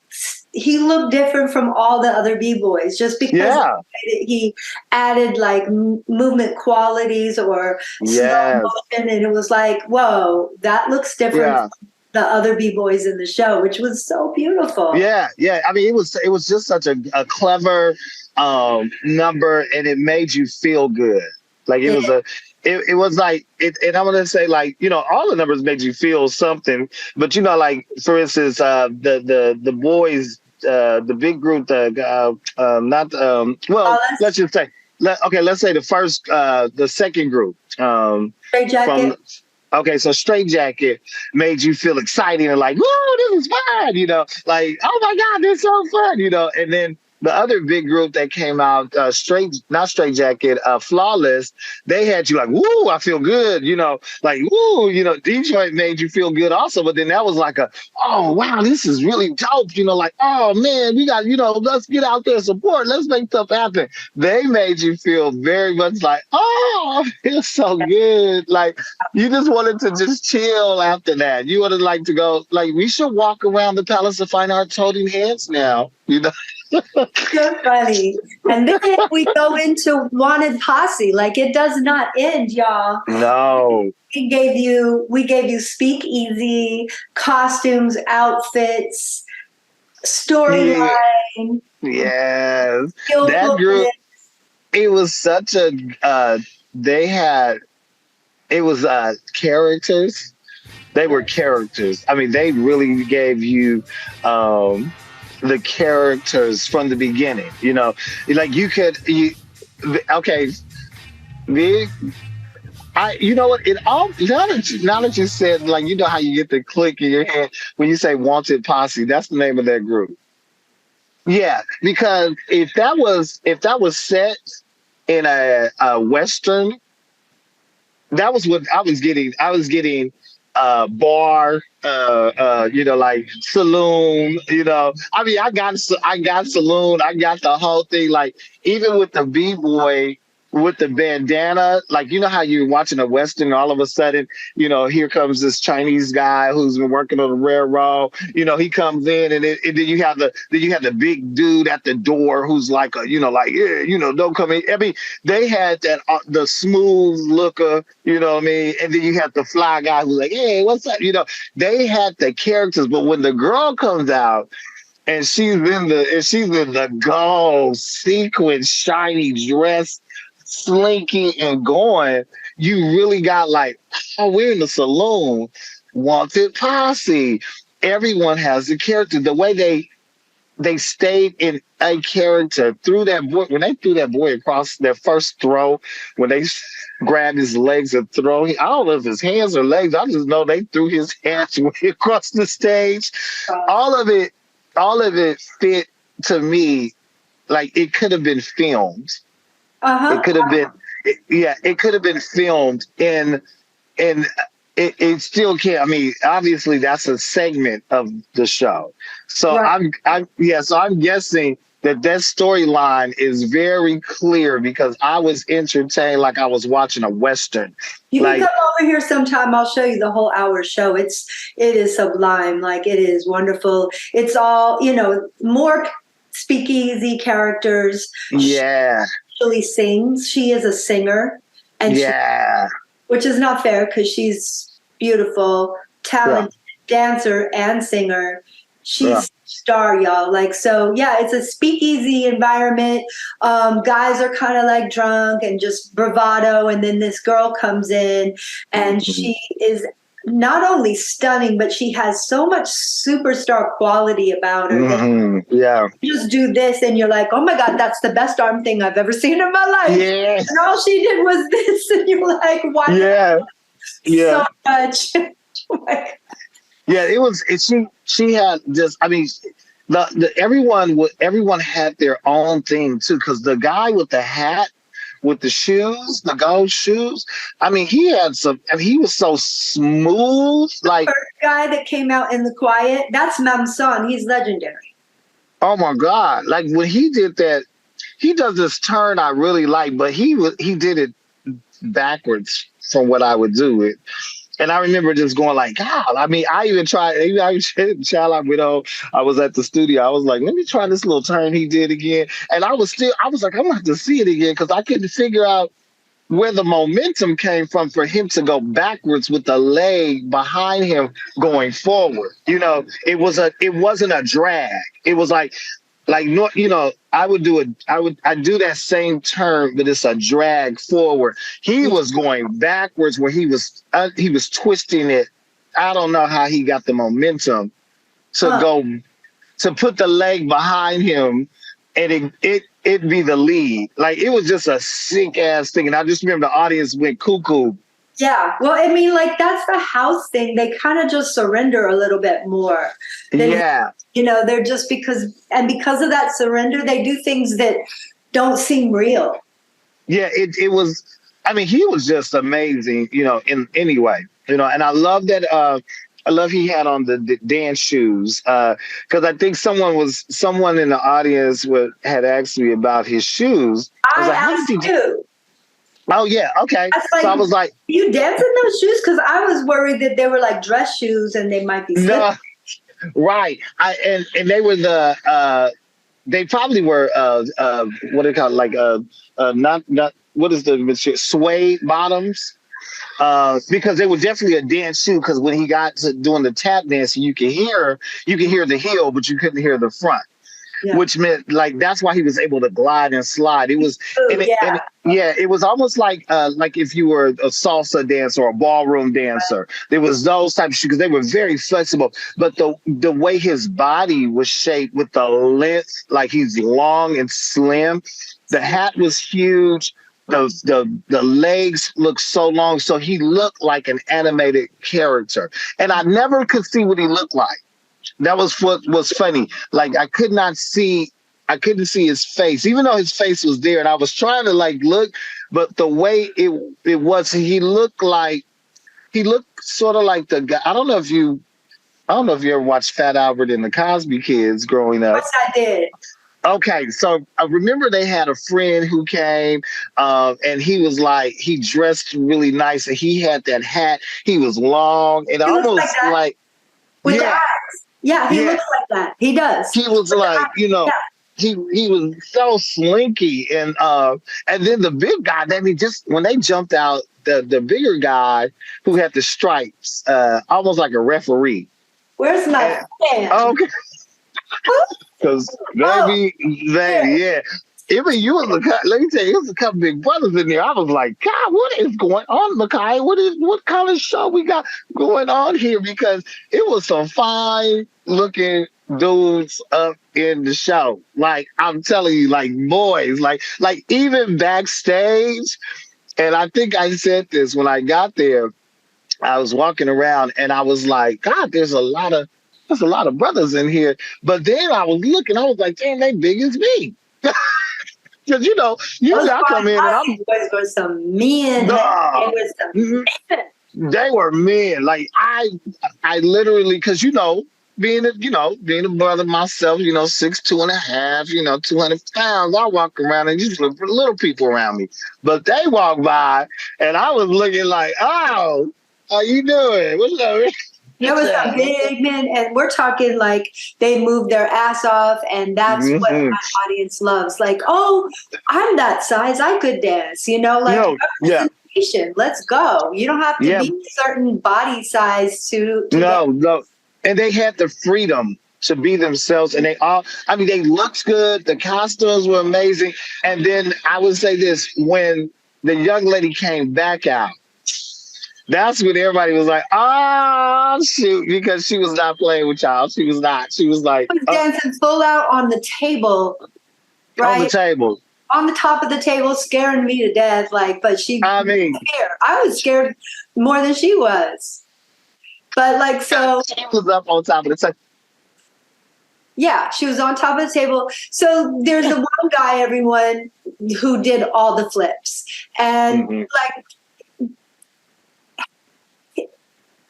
he looked different from all the other b-boys just because Yeah. he added like movement qualities or slow Yes. motion, and it was like, whoa, that looks different Yeah. from the other b-boys in the show, which was so beautiful. Yeah, yeah. I mean, it was just such a clever number, and it made you feel good. Like it Yeah. was it was like it, and I'm gonna say like all the numbers made you feel something, but like for instance, the boys, the big group, not well, Hollis, let's just say let's say the second group, straight from. jacket. Okay, so Straight Jacket made you feel exciting and like, whoa, this is fun, like, oh my God, this is so fun, and then the other big group that came out, not Straight Jacket, Flawless, they had you like, woo, I feel good, like, woo, Detroit made you feel good also, but then that was like oh, wow, this is really dope, like, oh man, we got, let's get out there and support, let's make stuff happen. They made you feel very much like, oh, I feel so good, like, you just wanted to just chill after that. You wanted like to go, like, we should walk around the Palace of Fine Arts holding hands now, So funny. And then we go into Wanted Posse. Like it does not end, y'all. No. We gave you speakeasy, costumes, outfits, Yeah. storyline, Yes. That group, skillfulness. it was such a, they had, it was characters. They were characters. I mean, they really gave you the characters from the beginning. Like okay, the you know what? It all now that you said, like, how you get the click in your head when you say Wanted Posse. That's the name of that group. Yeah, because if that was set in a western, that was what I was getting. I was getting bar, like saloon. I mean, I got saloon. I got the whole thing. Like even with the b-boy with the bandana, like how you're watching a western, all of a sudden, here comes this Chinese guy who's been working on the railroad. He comes in, and then you have the big dude at the door who's like like, yeah, don't come in. I mean, they had that the smooth looker, you know what I mean, and then you have the fly guy who's like, hey, what's up? They had the characters, but when the girl comes out and she's in the gold sequin shiny dress, slinky and going, you really got like, oh, we're in the saloon, Wanted Posse. Everyone has a character. The way they stayed in a character through that boy, when they threw that boy across their first throw, when they grabbed his legs and throw, I don't know if his hands or legs, I just know they threw his hands across the stage. All of it fit to me like it could have been filmed. It Uh-huh. could have been, yeah, it could have been filmed in it still can't. I mean, obviously that's a segment of the show. So Right. I'm guessing that storyline is very clear because I was entertained like I was watching a Western. You can Like, come over here sometime. I'll show you the whole hour show. It is sublime. Like it is wonderful. It's all, more speakeasy characters. She yeah, actually sings. She is a singer, and yeah, which is not fair because she's beautiful, yeah, talented dancer and singer. yeah. She's a star, y'all. Like, so yeah, it's a speakeasy environment. Guys are kind of like drunk and just bravado, and then this girl comes in, and Mhm. she is not only stunning, but she has so much superstar quality about her. Yeah. You just do this and you're like, oh my God, that's the best arm thing I've ever seen in my life. Yeah. And all she did was this. And you're like, why? Yeah. So much. Yeah, it was. She had just. I mean, everyone had their own thing too. Because the guy with the hat, with the shoes, the gold shoes. I mean, he had some. I mean, he was so smooth. Like First guy that came out in the quiet, that's Mamson. He's legendary. oh my God! Like when he did that, he does this turn I really like, but he did it backwards from what I would do it. And I remember just going like, God, I mean, I even tried, child, I was at the studio. I was like, let me try this little turn he did again. And I was like, I'm going to have to see it again because I couldn't figure out where the momentum came from for him to go backwards with the leg behind him going forward. You know, it wasn't a drag. It was like no, you know, I do that same turn, but it's a drag forward. He was going backwards where he was twisting it. I don't know how he got the momentum to put the leg behind him, and it be the lead. Like it was just a sick ass thing, and I just remember the audience went cuckoo. Yeah, well, I mean, like that's the house thing. They kind of just surrender a little bit more. Yeah. You know, they're just because of that surrender, they do things that don't seem real. Yeah, it was. I mean, he was just amazing, you know, in any way, you know. And I love that. I love he had on the dance shoes because I think someone in the audience had asked me about his shoes. I was like, asked you. Oh yeah, okay. Like, so I was like, "You dance in those shoes?" Because I was worried that they were like dress shoes and they might be slippery. No, right. And they were they probably were what do you call it? Like not what is the material? Suede bottoms. Because they were definitely a dance shoe. Because when he got to doing the tap dancing, you could hear the heel, but you couldn't hear the front. Yeah. Which meant like that's why he was able to glide and slide. It was, it was almost like if you were a salsa dancer or a ballroom dancer. There was those types of shoes because they were very flexible. But the way his body was shaped with the length, like he's long and slim. The hat was huge. The legs looked so long, so he looked like an animated character, and I never could see what he looked like. That was what was funny. Like I couldn't see his face, even though his face was there, and I was trying to like look, but the way it was, he looked sort of like the guy. I don't know if you ever watched Fat Albert and the Cosby Kids growing up. Yes, I did. Okay, so I remember they had a friend who came, and he was like, he dressed really nice, and he had that hat. He was long and almost like with eyes. Yeah, he looks like that. He does. He was like, you know, he was so slinky, and then the big guy. That he just when they jumped out, the bigger guy who had the stripes, almost like a referee. Where's my fan? Okay. Because yeah. Even you was let me tell you, there's a couple big brothers in there. I was like, God, what is going on, Micaya? What kind of show we got going on here? Because it was some fine looking dudes up in the show. Like I'm telling you, like boys, like even backstage. And I think I said this when I got there. I was walking around and I was like, God, there's a lot of brothers in here. But then I was looking, I was like, damn, they big as me. Because you know, usually I come in and I'm boys were some men. They were men. Like I literally, because being a brother myself, 6'2.5", 200 pounds, I walk around and just look for little people around me. But they walk by and I was looking like, oh, how you doing? What's up? There was some big men, and we're talking like they moved their ass off, and that's what my audience loves. Like, oh, I'm that size, I could dance, representation. Let's go. You don't have to be a certain body size to no. And they had the freedom to be themselves, and they looked good. The costumes were amazing. And then I would say this: when the young lady came back out, That's when everybody was like, "Oh shoot," because she was not playing with y'all. She was not. She was like, I was dancing full out on the table, on the right? table. On the top of the table, scaring me to death. Like, but I mean, I was scared more than she was. But like, so she was up on top of the table. yeah, she was on top of the table. So there's the one guy, everyone, who did all the flips, and like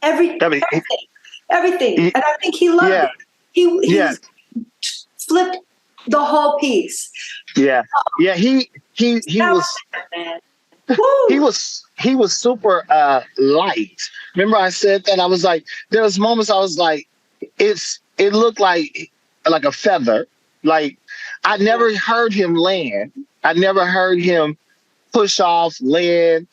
everything, everything. And I think he loved it. He flipped the whole piece. Yeah, yeah. He was. He was super light. Remember I said that? I was like, there was moments I was like, it looked like a feather. Like I never heard him land. I never heard him push off, land.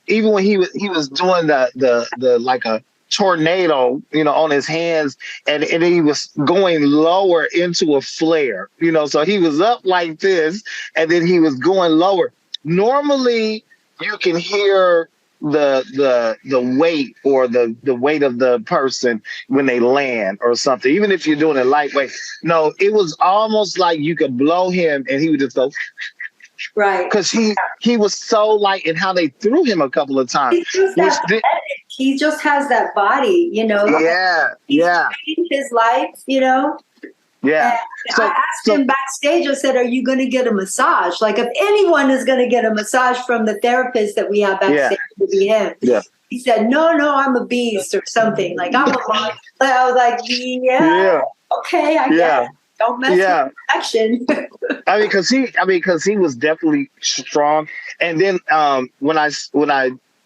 Even when he was doing the like a tornado, on his hands, and he was going lower into a flare, so he was up like this, and then he was going lower. Normally, you can hear the weight or the weight of the person when they land or something, even if you're doing it lightweight. No, it was almost like you could blow him and he would just go. Right. Because he was so light, and how they threw him a couple of times. He just has that body, Yeah, yeah. His life, Yeah. So, I asked him backstage, I said, "Are you going to get a massage? Like, if anyone is going to get a massage from the therapist that we have backstage, it would be him." Yeah. He said, No, I'm a beast or something. Like, I'm a monster. I was like, yeah. Okay, I guess. Don't mess with action. I mean, because he was definitely strong. And then when I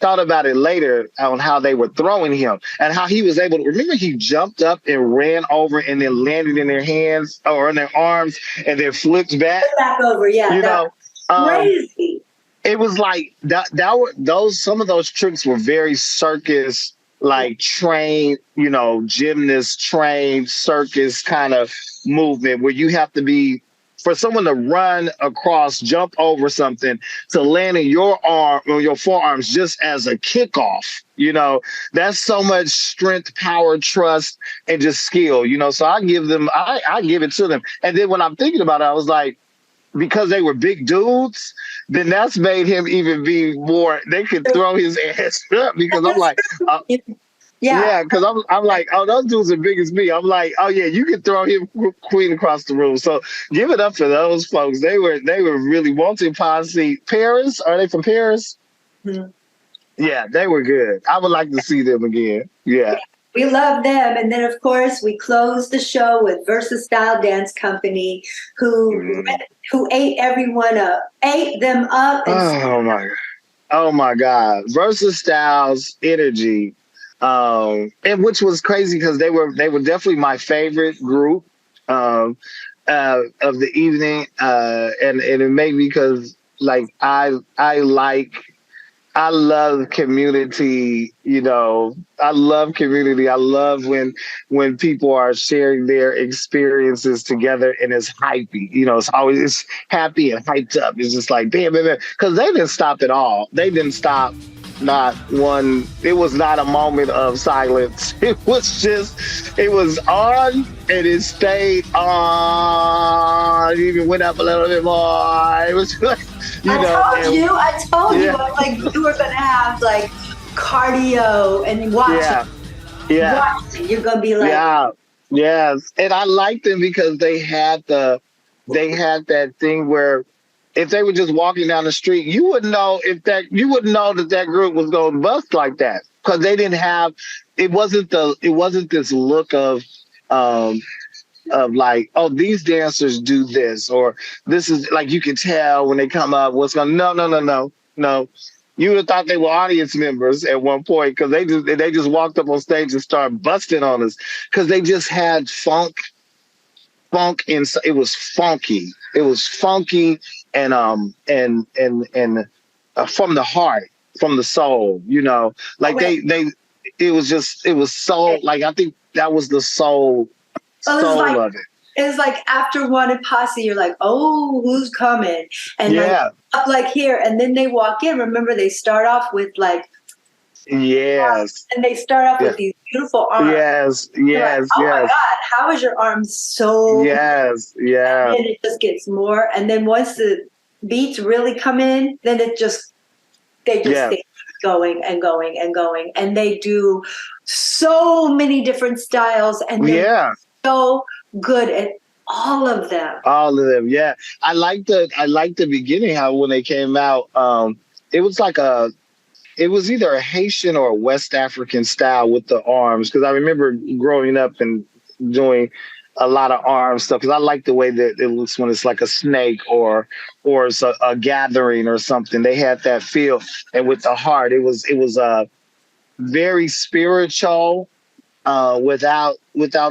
thought about it later on how they were throwing him and how he was able to remember, he jumped up and ran over and then landed in their hands or in their arms and then flipped back. Back over, yeah. Crazy. It was like some of those tricks were very circus, like trained, gymnast trained circus kind of movement where you have to be, for someone to run across, jump over something, to land in your arm or your forearms just as a kickoff, that's so much strength, power, trust, and just skill, so I give it to them. And then when I'm thinking about it, I was like, because they were big dudes, then that's made him even be more, they could throw his ass up, because I'm like, because I'm like, oh, those dudes are big as me. I'm like, oh yeah, you can throw him queen across the room. So give it up for those folks. They were really wanting posse. Paris, are they from Paris? Mm-hmm. Yeah, they were good. I would like to see them again. Yeah. We love them. And then, of course, we closed the show with Versatile Dance Company, who ate everyone up, ate them up. Oh my God. Versastyle's energy. And which was crazy because they were definitely my favorite group of the evening. And it made me, because like I love community, I love community. I love when people are sharing their experiences together and it's hypey. It's happy and hyped up. It's just like, bam, bam, bam. Because they didn't stop at all. They didn't stop. Not one. It was not a moment of silence. It was on and it stayed on. It even went up a little bit more. It was like, I told you, like you were gonna have like cardio and watching. Yeah. Watching. You're gonna be like, yes. And I liked them because they had that thing where if they were just walking down the street, you wouldn't know that group was going to bust like that, because they didn't have. It wasn't this look of like, oh, these dancers do this, or this is like, you can tell when they come up what's going. No. You would have thought they were audience members at one point, because they just walked up on stage and started busting on us, because they just had funk inside. It was funky. And from the heart, from the soul, like it was so, like, I think that was the soul of it. It was like after Wanted Posse, you're like, oh, who's coming? And like up like here, and then they walk in. Remember, they start off with like Yes. And they start off Yeah. with these beautiful arms. Yes. You're like, Yes. oh my Yes. God, how is your arm so good? Yes. And Yeah. then it just gets more. And then once the beats really come in, then they just Yeah. stay going and going and going. And they do so many different styles, and they're Yeah. so good at all of them. All of them. Yeah. I like the beginning how when they came out, it was like it was either a Haitian or a West African style with the arms. Because I remember growing up and doing a lot of arm stuff. Because I like the way that it looks when it's like a snake or it's a gathering or something. They had that feel, and with the heart, it was very spiritual, without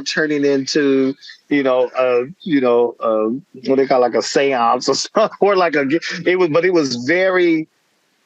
turning into what they call like a seance or something, or like it was very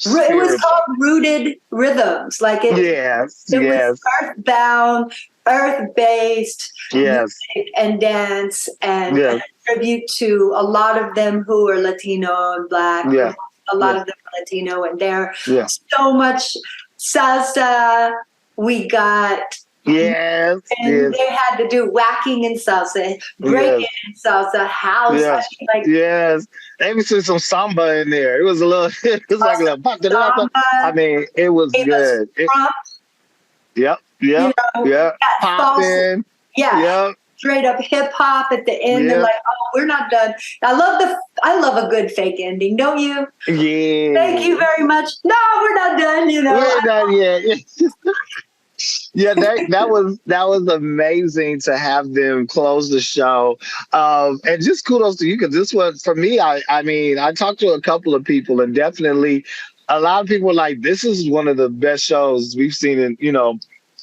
It was spiritual. called Rooted Rhythms. Like Yes, it was yes, earthbound, earth-based yes, music and dance, and yes, a tribute to a lot of them who are Latino and Black. yeah, A lot yeah, of them are Latino, and they're yeah, so much salsa. We got, yes, and yes, they had to do whacking in salsa, breaking yes, in salsa, house. I yes, mean, like yes. Maybe some samba in there. It was a little. It was like a little. I samba, mean, it was gave us good. prompt, Yep, you yep, know, yep. that false, Popping. yeah, Yep, straight up hip hop at the end. They're yep. like, "Oh, we're not done." I love a good fake ending, don't you? Thank you Yeah. very much. No, we're not done. We're not yet. Yeah, that was amazing to have them close the show, and just kudos to you because this was for me. I mean, I talked to a couple of people, and definitely a lot of people were like, "This is one of the best shows we've seen." In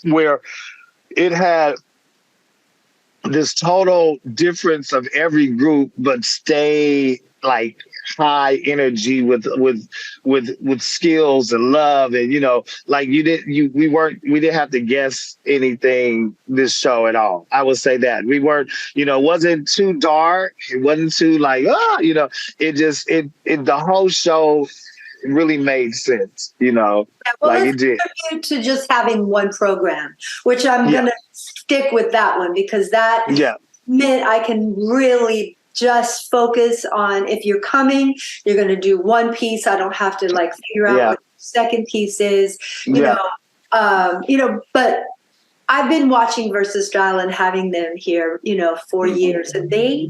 where it had this total difference of every group, but stay like high energy with skills and love, and like we didn't have to guess anything this show at all. I would say that we weren't, it wasn't too dark, it wasn't too like it just the whole show really made sense, Yeah, well, like let's it did. contribute to just having one program, which I'm Yeah, going to stick with that one because that yeah, meant I can really just focus on if you're coming, you're going to do one piece. I don't have to like figure out yeah, what the second piece is, yeah, but I've been watching Versus Style and having them here, for years, and they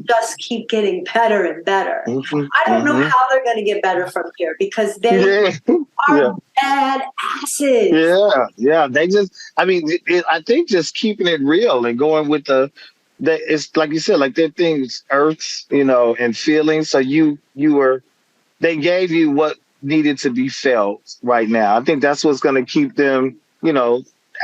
just keep getting better and better. hmm I don't know hmm how they're going to get better from here because they yeah, yeah. are bad asses. Yeah, yeah. They just, I mean, I think just keeping it real and going with it's like you said, like their things, earths, and feelings. So they gave you what needed to be felt right now. I think that's what's going to keep them,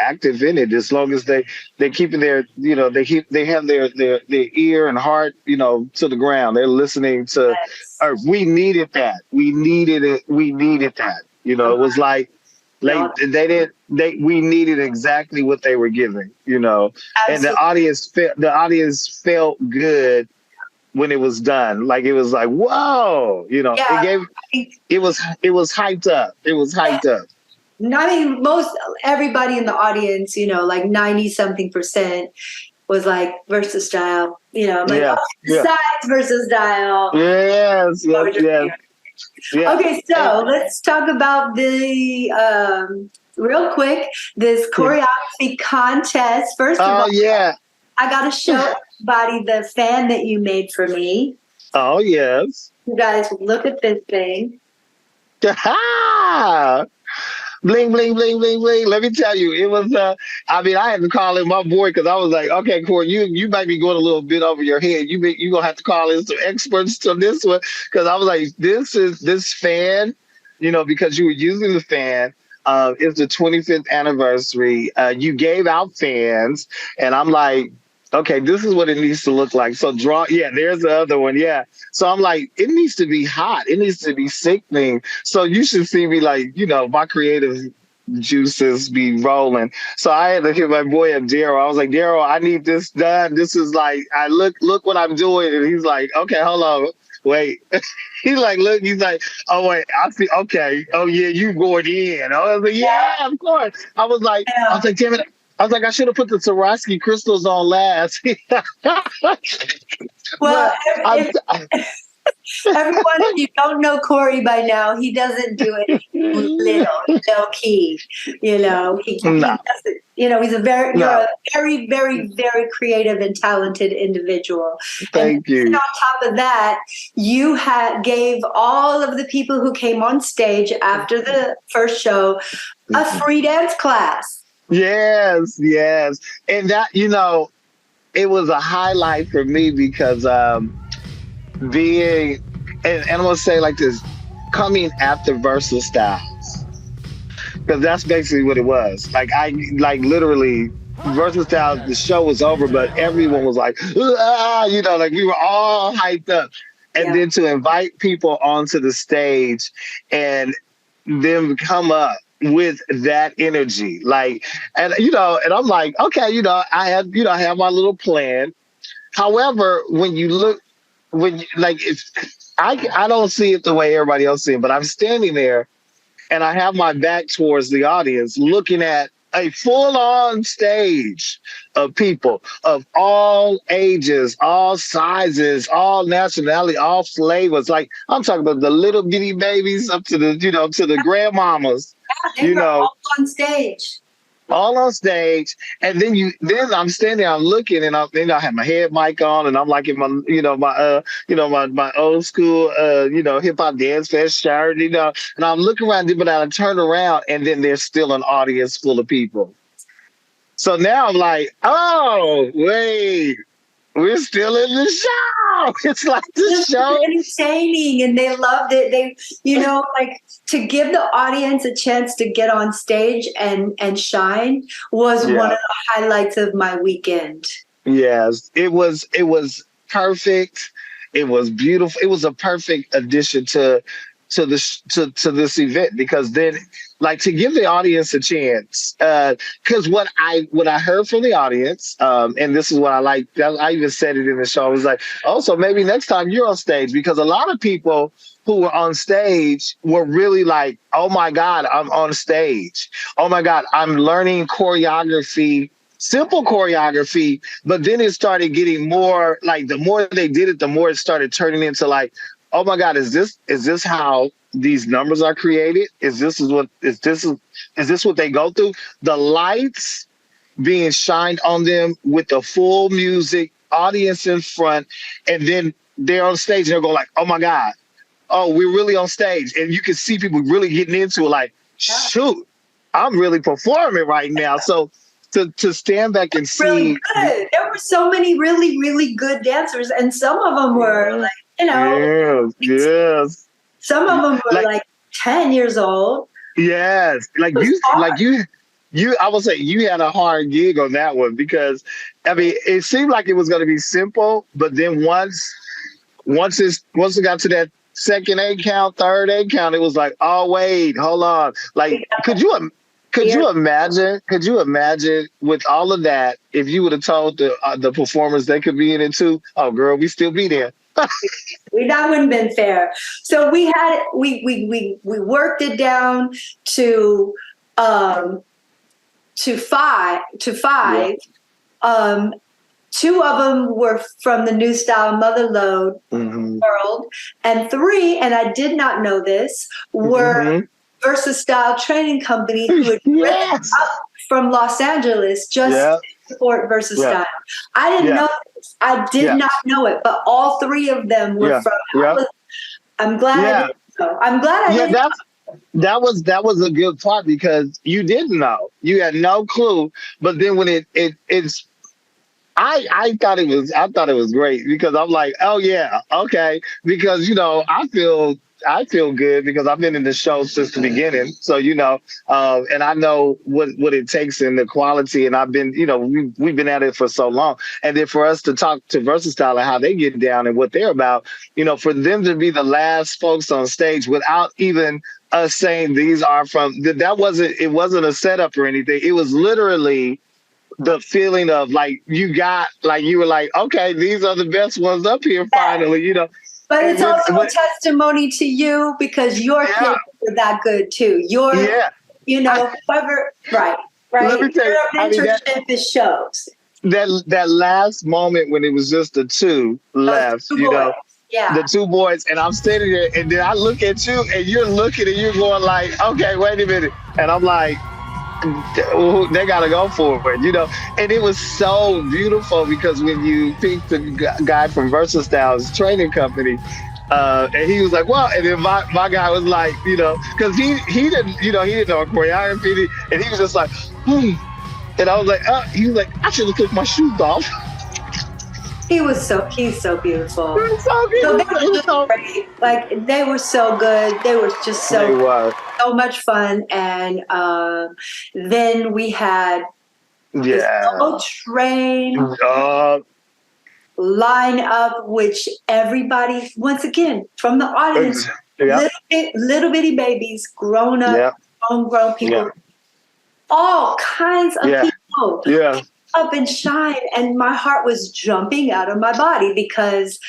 active in it. As long as they're keeping they have their ear and heart, to the ground. They're listening to Yes. earth. We needed that. We needed it. We needed that. It was like we needed exactly what they were giving, and Absolutely. the audience felt good when it was done. Like it was like, whoa, Yeah. it was hyped up. It was hyped up. I mean, most everybody in the audience, like 90 something percent was like Versus Style. I'm like, Yeah, oh, yeah. sides Versus Style. Yes, yes, yes, yeah. Okay, And, so let's talk about the real quick this yeah. choreography contest. First of Oh all, yeah. I got to show everybody the fan that you made for me. Oh yes. You guys look at this thing. Bling, bling, bling, bling, bling. Let me tell you, it was. I mean, I had to call in my boy because I was like, okay, Corey, you might be going a little bit over your head. You gonna have to call in some experts to this one because I was like, this fan, because you were using the fan. It's the 25th anniversary. You gave out fans, and I'm like, okay, this is what it needs to look like. So yeah, there's the other one, yeah. So I'm like, it needs to be hot. It needs to be sickening. So you should see me like, my creative juices be rolling. So I had to hit my boy up, Daryl. I was like, Daryl, I need this done. This is like, look what I'm doing. And he's like, okay, hold on. wait. He's like, look, he's like, oh wait, I see. Okay, oh yeah, you going in? I was like, yeah, of course. I was like, damn it. I was like, I should have put the Swarovski crystals on last. Well, But I, everyone, if you don't know Corey by now, he doesn't do anything little, low key. He no, doesn't. He's you're no, a very, very, very creative and talented individual. And thank you. on top of that, you gave all of the people who came on stage after the first show a free dance class. Yes, yes, and that it was a highlight for me because being and I'm gonna say like this, coming after Versa Styles, because that's basically what it was. Like literally Versa Styles, the show was over, but everyone was like, like we were all hyped up, and then to invite people onto the stage and them come up with that energy, and I'm like, okay, I have my little plan. However, when you look, I don't see it the way everybody else sees it, but I'm standing there and I have my back towards the audience looking at a full-on stage of people of all ages, all sizes, all nationality, all flavors. Like I'm talking about the little bitty babies up to the, to the grandmamas, They were all on stage. All on stage, and then I'm standing there, I'm looking, and I have my head mic on, and I'm like in my, my old school, hip hop dance fest shirt, and I'm looking around, but I turn around, and then there's still an audience full of people. So now I'm like, oh wait, we're still in the show. It's like the show. Entertaining, and they loved it. They, like to give the audience a chance to get on stage and shine was one of the highlights of my weekend. Yes, it was perfect. It was beautiful. It was a perfect addition to this event, because then, like, to give the audience a chance, because what I heard from the audience, and this is what I like, I even said it in the show, I was like, oh, so maybe next time you're on stage, because a lot of people who were on stage were really like, oh my God, I'm on stage. Oh my God, I'm learning choreography, simple choreography, but then it started getting more, like, the more they did it, the more it started turning into like, oh my God, is this how these numbers are created? Is this what they go through? The lights being shined on them with the full music, audience in front, and then they're on stage and they're going like, oh my God, oh, we're really on stage. And you can see people really getting into it, like, shoot, I'm really performing right now. So to stand back and see. Really good. There were so many really, really good dancers, and some of them were like, yes. Some of them were like 10 years old. Yes. I would say you had a hard gig on that one, because I mean, it seemed like it was going to be simple, but then once it got to that second 8 count, third 8 count, it was like, oh wait, hold on. Like, could you imagine with all of that, if you would have told the performers they could be in it too? Oh girl, we still be there. That wouldn't have been fair. So we worked it down to 5. Yeah. 2 of them were from the New Style Motherlode world, and 3, and I did not know this, were Versa Style Training Company, who had written up from Los Angeles just to support Versa Style. I didn't know this. I did not know it, but all 3 of them were from. I'm glad I didn't know. I'm glad I didn't know. That was a good part, because you didn't know. You had no clue. But then when it's I thought it was great, because I'm like, oh yeah, okay, because I feel good because I've been in the show since the beginning, so and I know what it takes and the quality, and I've been we've been at it for so long, and then for us to talk to Versatile and how they get down and what they're about, for them to be the last folks on stage without even us saying these are from, it wasn't a setup or anything. It was literally the feeling of like you were like, okay, these are the best ones up here finally, But it's also a testimony to you because your kids were that good too. Whoever, right. Let me tell you, your mentorship is shows. That last moment when it was just the two left, the two boys, and I'm standing there, and then I look at you, and you're looking, and you're going like, okay, wait a minute, and I'm like, they gotta go for it, and it was so beautiful because when you picked the guy from Versus Styles training company, and he was like, well, and then my guy was like, because he didn't, he didn't know choreography, and he was just like, and I was like, he was like, I should have took my shoes off. He's so beautiful. He was so beautiful. They were just great. Like, they were so good. They were just so much fun. And then we had the Soul Train line up, which everybody, once again, from the audience, little bitty babies, grown up, homegrown people, all kinds of people. Yeah. Up and shine, and my heart was jumping out of my body because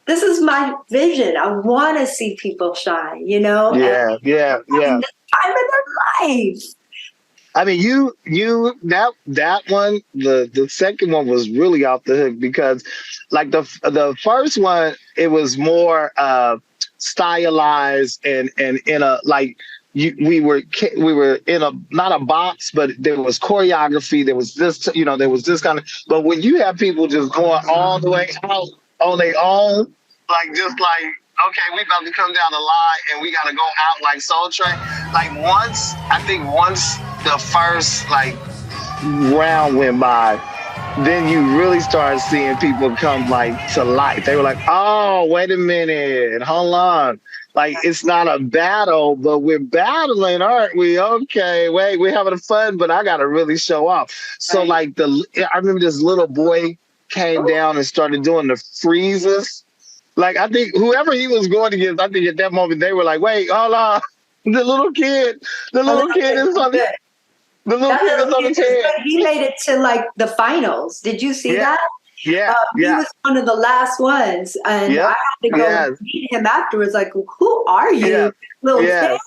this is my vision. I want to see people shine, Yeah. And the time of their life. I mean, that one, the second one was really off the hook because, like the first one, it was more stylized and in a like. We were in a not a box, but there was choreography. There was this, there was this kind of. But when you have people just going all the way out on their own, like just like, okay, we about to come down the line and we got to go out like Soul Train. Like once the first like round went by, then you really started seeing people come like to life. They were like, oh, wait a minute, hold on. Like, it's not a battle, but we're battling, aren't we? Okay, wait, we're having fun, but I got to really show off. So, like, I remember this little boy came down and started doing the freezes. Like, I think whoever he was going against, I think at that moment they were like, wait, hold on. The little kid is on the... The little kid is on his head. He made it to, like, the finals. Did you see that? Yeah, he was one of the last ones, and I had to go meet him afterwards. Like, who are you, little kid?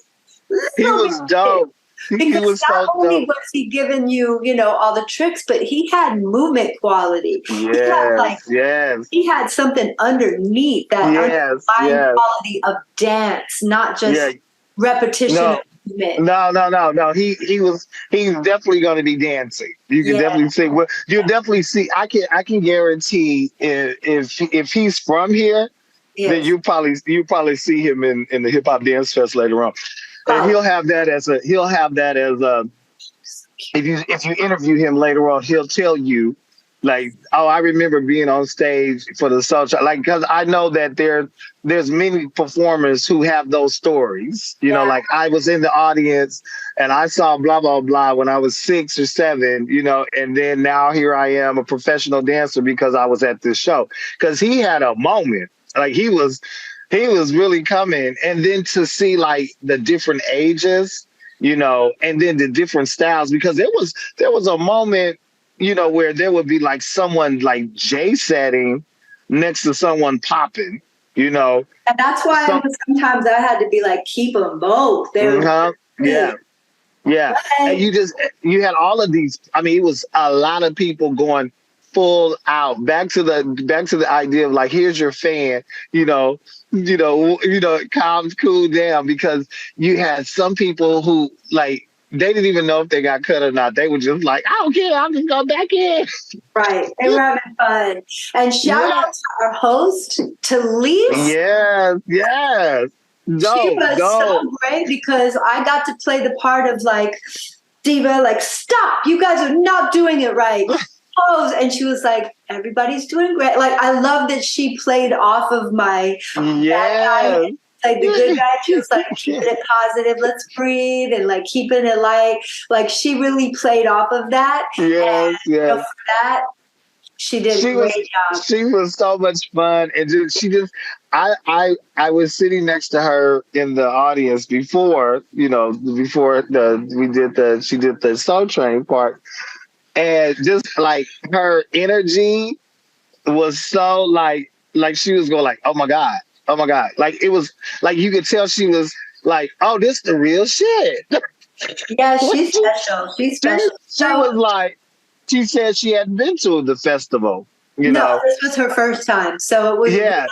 He was dope. He was not so only dope. was he giving you, all the tricks, but he had movement quality. He had something underneath that underlying quality of dance, not just repetition. No. He's definitely going to be dancing. You can definitely see. Well, you'll definitely see. I can guarantee if he's from here, then you probably see him in the Hip Hop Dance Fest later on, and he'll have that as a if you interview him later on, he'll tell you. Like, oh, I remember being on stage for the Soul Train. Like, because I know that there's many performers who have those stories. Like I was in the audience and I saw blah, blah, blah when I was 6 or 7, and then now here I am, a professional dancer because I was at this show. Because he had a moment. Like, he was really coming. And then to see, like, the different ages, and then the different styles. Because there was a moment, where there would be like someone like J-setting next to someone popping, And that's why sometimes I had to be like, keep them both. Yeah. And you had all of these. I mean, it was a lot of people going full out. Back to the idea of like, here's your fan, cool down, because you had some people who like, they didn't even know if they got cut or not. They were just like, I don't care, I'm just going back in. Right. They were having fun. And shout out to our host, Talise. Yes. She was so great because I got to play the part of like, Diva, like, stop, you guys are not doing it right. Pose. And she was like, everybody's doing great. Like, I love that she played off of my bad guy. Like the good guy, she was like, keeping it positive, let's breathe, and like keeping it light. Like, she really played off of that. Yes. For that, she did a great job. She was so much fun, and I was sitting next to her in the audience before she did the Soul Train part, and just like her energy was so like she was going like, oh my God. Oh my God. Like it was like you could tell she was like, oh, this the real shit. Yeah, What she's she, special. She's she, special. she So was like, she said she hadn't been to the festival, you no, know? this was her first time. So it was Yeah,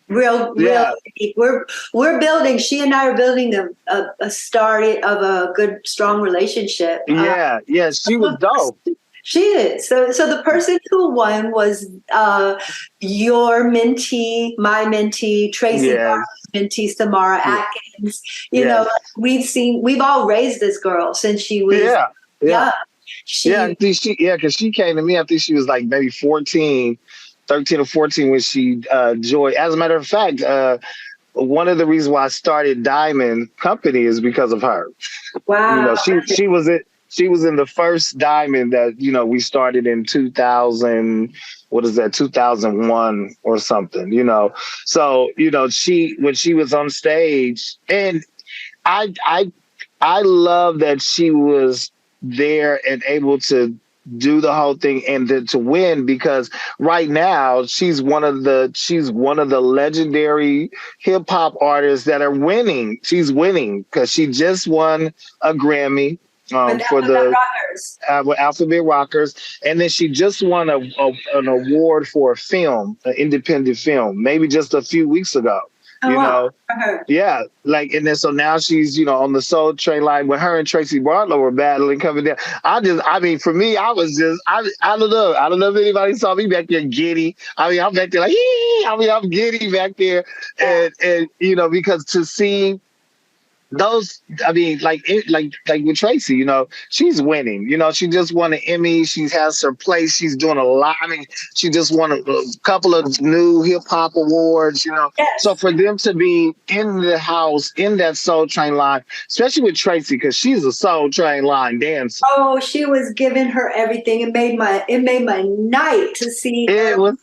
real. yeah, We're building. She and I are building a start of a good, strong relationship. yeah. She was dope. She is. So the person who won was your mentee, my mentee, Tracy Yes, Barnes, mentee, Samara yeah, Atkins. You know, yes, we've all raised this girl since she was yeah, yeah. young. Yeah, I She think because she came to me, I think she was like maybe 14, 13 or 14 when she joined. As a matter of fact, one of the reasons why I started Diamond Company is because of her. You know, wow. she was in the first Diamond that, you know, we started in 2000, what is that, 2001 or something, you know. So, you know, when she was on stage, and I I I love that she was there and able to do the whole thing and to win, because right now she's one of the legendary hip hop artists that are winning. She's winning because she just won a Grammy With for Alphabet the Rockers. with Alphabet Rockers, and then she just won an award for a film, an independent film, maybe just a few weeks ago. Oh You wow. know, For her. yeah, like, and then so now she's, you know, on the Soul Train line when her and Tracy Barlow were battling coming down. I mean, for me, I don't know. I don't know if anybody saw me back there giddy. I mean, I'm back there like, I'm giddy back there. Yeah. And you know, because to see those, I mean, like with Tracy, you know, she's winning. You know, she just won an Emmy. She has her place. She's doing a lot. I mean, she just won a couple of new hip hop awards. You know, so Yes. for them to be in the house in that Soul Train line, especially with Tracy, because she's a Soul Train line dancer. Oh, she was giving her everything. It made my night to see It her. was.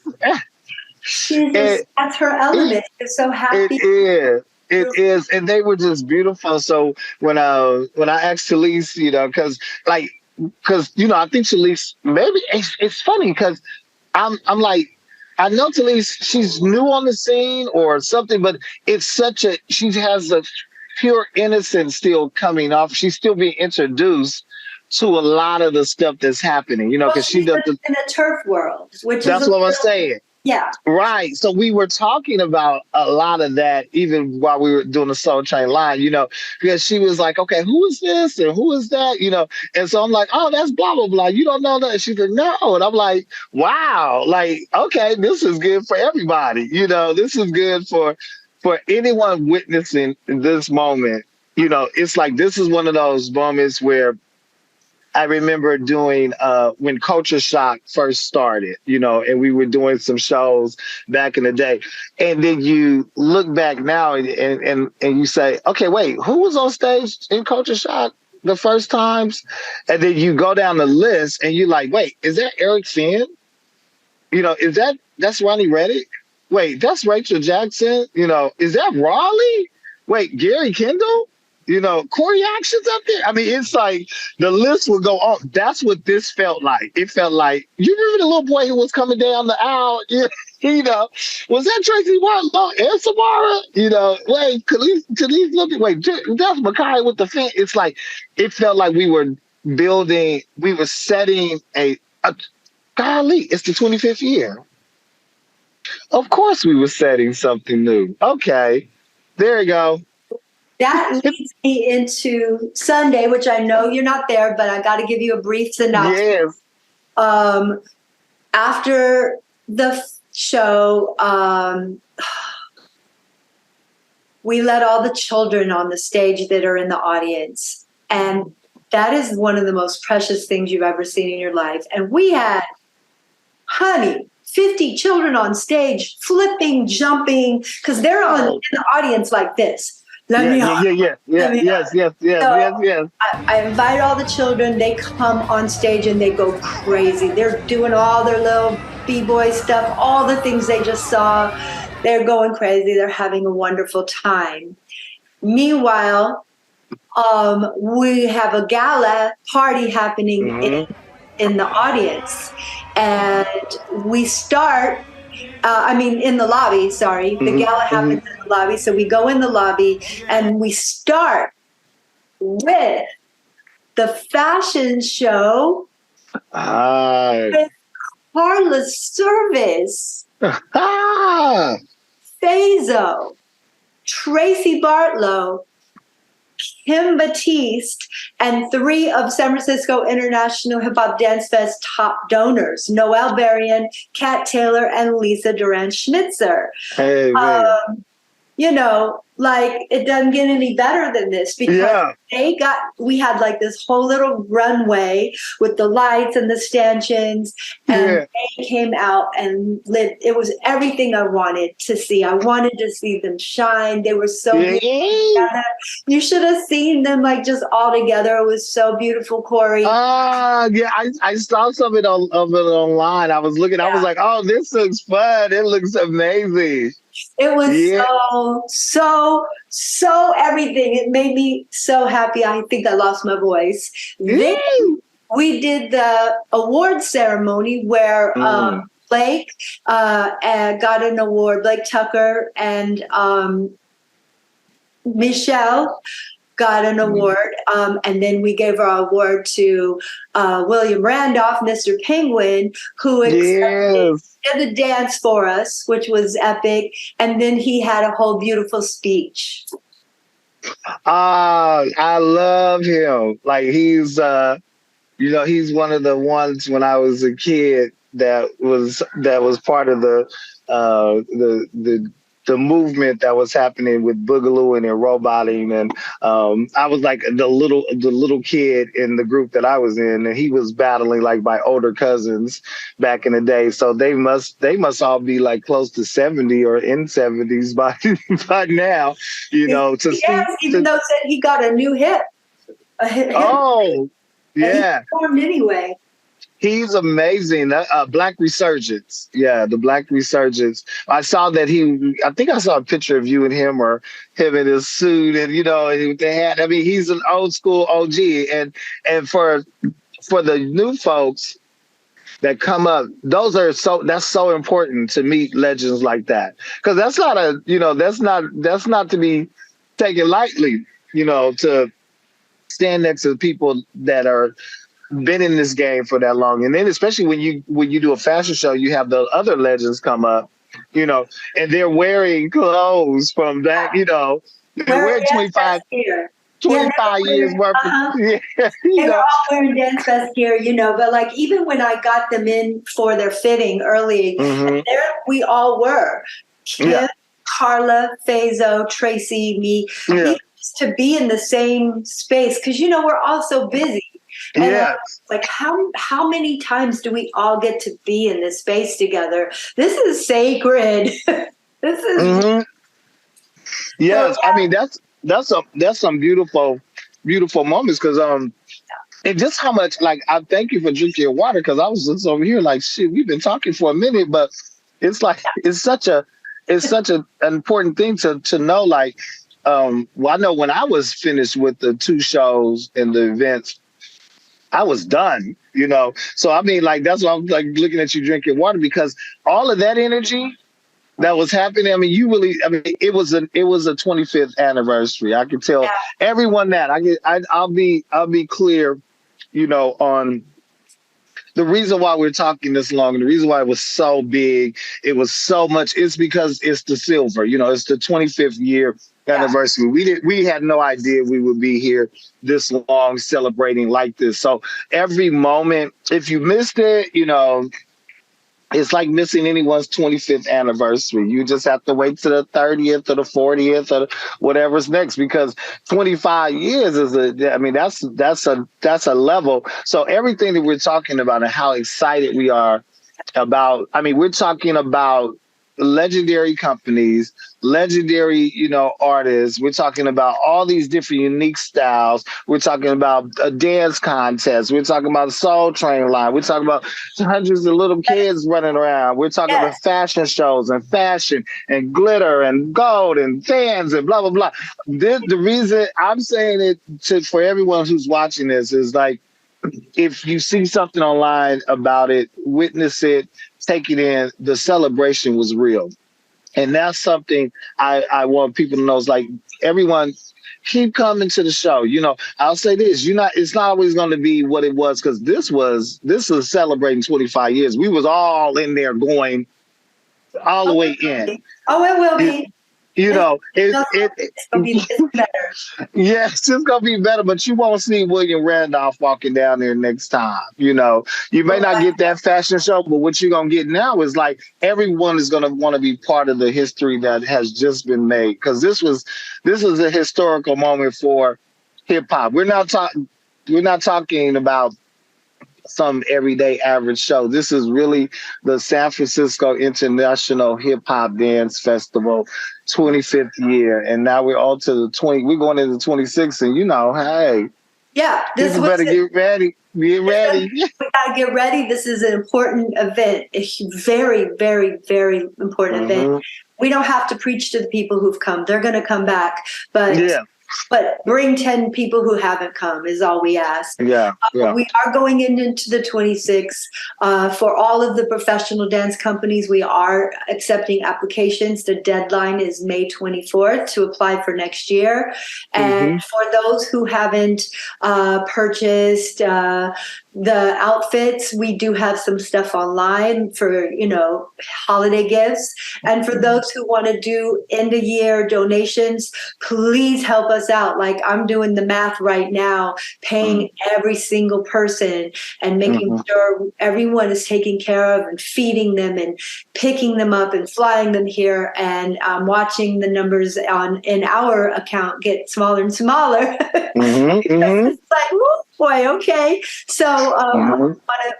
She's just It, that's her it, element. She's so it happy. is. It is, and they were just beautiful. So when I asked Talise, you know, because you know, I think Talise, maybe it's funny because I'm like, I know Talise, she's new on the scene or something, but it's she has a pure innocence still coming off. She's still being introduced to a lot of the stuff that's happening, you know, Well, because she she's does in a turf world, which is that's a what I'm little, saying. yeah. Right. So we were talking about a lot of that even while we were doing the Soul Train line, you know, because she was like, okay, who is this and who is that? You know, and so I'm like, oh, that's blah, blah, blah. You don't know that. And she's like, no. And I'm like, wow, like, okay, this is good for everybody. You know, this is good for anyone witnessing this moment. You know, it's like this is one of those moments where I remember doing when Culture Shock first started, you know, and we were doing some shows back in the day. And then you look back now and you say, okay, wait, who was on stage in Culture Shock the first times? And then you go down the list and you're like, wait, is that Eric Finn? You know, that's Ronnie Reddick? Wait, that's Rachel Jackson? You know, is that Raleigh? Wait, Gary Kendall? You know, Corey Action's up there. I mean, it's like the list will go on. That's what this felt like. It felt like, you remember the little boy who was coming down the aisle? Yeah, you know, was that Tracy Martin? No, and Samara? You know, wait, Khalees look at, wait, that's Micaya with the fan. It's like, it felt like we were setting a golly, it's the 25th year. Of course we were setting something new. Okay. There you go. That leads me into Sunday, which I know you're not there, but I got to give you a brief synopsis. Yes. Um, After the show, we let all the children on the stage that are in the audience. And that is one of the most precious things you've ever seen in your life. And we had, honey, 50 children on stage, flipping, jumping, because they're in the audience like this. Let me on. Yes. I invite all the children. They come on stage and they go crazy. They're doing all their little b-boy stuff, all the things they just saw. They're going crazy. They're having a wonderful time. Meanwhile, we have a gala party happening in the audience, and we start In the lobby, sorry. The Mm-hmm. gala Mm-hmm. happens in the lobby. So we go in the lobby and we start with the fashion show Ah. with Carla Service, Ah. Fazo, Tracy Bartlow, Kim Batiste, and 3 of San Francisco International Hip Hop Dance Fest top donors, Noelle Berrien, Kat Taylor, and Lisa Duran Schnitzer. Hey, man. Like it doesn't get any better than this because Yeah. we had like this whole little runway with the lights and the stanchions, and Yeah. they came out and lived. It was everything I wanted to see. I wanted to see them shine. They were so beautiful Yeah. together. You should have seen them like just all together. It was so beautiful, Corey. Yeah, I saw some of it online. I was looking, I was Yeah. like, oh, this looks fun. It looks amazing. It was Yeah. so everything. It made me so happy. I think I lost my voice. Then we did the award ceremony where Blake got an award. Blake Tucker and Michelle got an award, and then we gave our award to William Randolph, Mr. Penguin, who accepted did the dance for us, which was epic, and then he had a whole beautiful speech. I love him. Like he's he's one of the ones when I was a kid that was part of the movement that was happening with boogalooing and roboting, and I was like the little kid in the group that I was in, and he was battling like my older cousins back in the day. So they must all be like close to 70 or in 70s by by now, Even though said he got a new hip. Oh, yeah. He performed anyway. He's amazing. Black Resurgence. Yeah, the Black Resurgence. I saw that I think I saw a picture of you and him or him in his suit and, they had, he's an old school OG. And for the new folks that come up, that's so important to meet legends like that. Cause that's not to be taken lightly, to stand next to people that are been in this game for that long. And then especially when you do a fashion show, you have the other legends come up, and they're wearing clothes from that, they're wearing 25 years worth of, They were all wearing DanceFest gear, but like even when I got them in for their fitting early, there we all were. Kim, Carla, Fazo, Tracy, me. We used to be in the same space because we're all so busy. And like how many times do we all get to be in this space together? This is sacred. This is yes. That's some beautiful moments because and just how much I thank you for drinking your water because I was just over here like shit. We've been talking for a minute, but it's like it's such an important thing to know. Like, well, I know when I was finished with the 2 shows and the events, I was done, So that's why I'm like looking at you drinking water because all of that energy that was happening. It was a 25th anniversary. I can tell everyone that I'll be clear, on the reason why we're talking this long and the reason why it was so big, it was so much, is because it's the silver, it's the 25th year anniversary. We had no idea we would be here this long celebrating like this. So every moment, if you missed it, it's like missing anyone's 25th anniversary. You just have to wait to the 30th or the 40th or whatever's next because 25 years is that's a level. So everything that we're talking about and how excited we are about, we're talking about legendary companies, legendary, artists. We're talking about all these different unique styles. We're talking about a dance contest. We're talking about a Soul Train line. We're talking about hundreds of little kids running around. We're talking about fashion shows and fashion and glitter and gold and fans and blah, blah, blah. The reason I'm saying it for everyone who's watching this is like, if you see something online about it, witness it, take it in. The celebration was real. And that's something I want people to know is like everyone keep coming to the show. I'll say this, it's not always gonna be what it was because this was celebrating 25 years. We was all in there going all the way in. Oh, it will be. It's gonna be better. Yeah, it's just gonna be better, but you won't see William Randolph walking down there next time. You may not get that fashion show, but what you're gonna get now is like everyone is gonna want to be part of the history that has just been made. Because this was a historical moment for hip hop. We're not talking about some everyday average show. This is really the San Francisco International Hip Hop Dance Festival 25th year. And now we're on to we're going into 26 and hey. Yeah, this people better get ready. Get ready. We gotta get ready. This is an important event. A very, very, very important event. We don't have to preach to the people who've come. They're gonna come back. But bring 10 people who haven't come is all we ask. We are going into the 26th. For all of the professional dance companies, we are accepting applications. The deadline is May 24th to apply for next year. And for those who haven't purchased the outfits, we do have some stuff online for, holiday gifts. And for those who want to do end of year donations, please help us out. Like I'm doing the math right now, paying every single person and making sure everyone is taken care of and feeding them and picking them up and flying them here. And watching the numbers in our account get smaller and smaller. It's like, oh boy, okay. So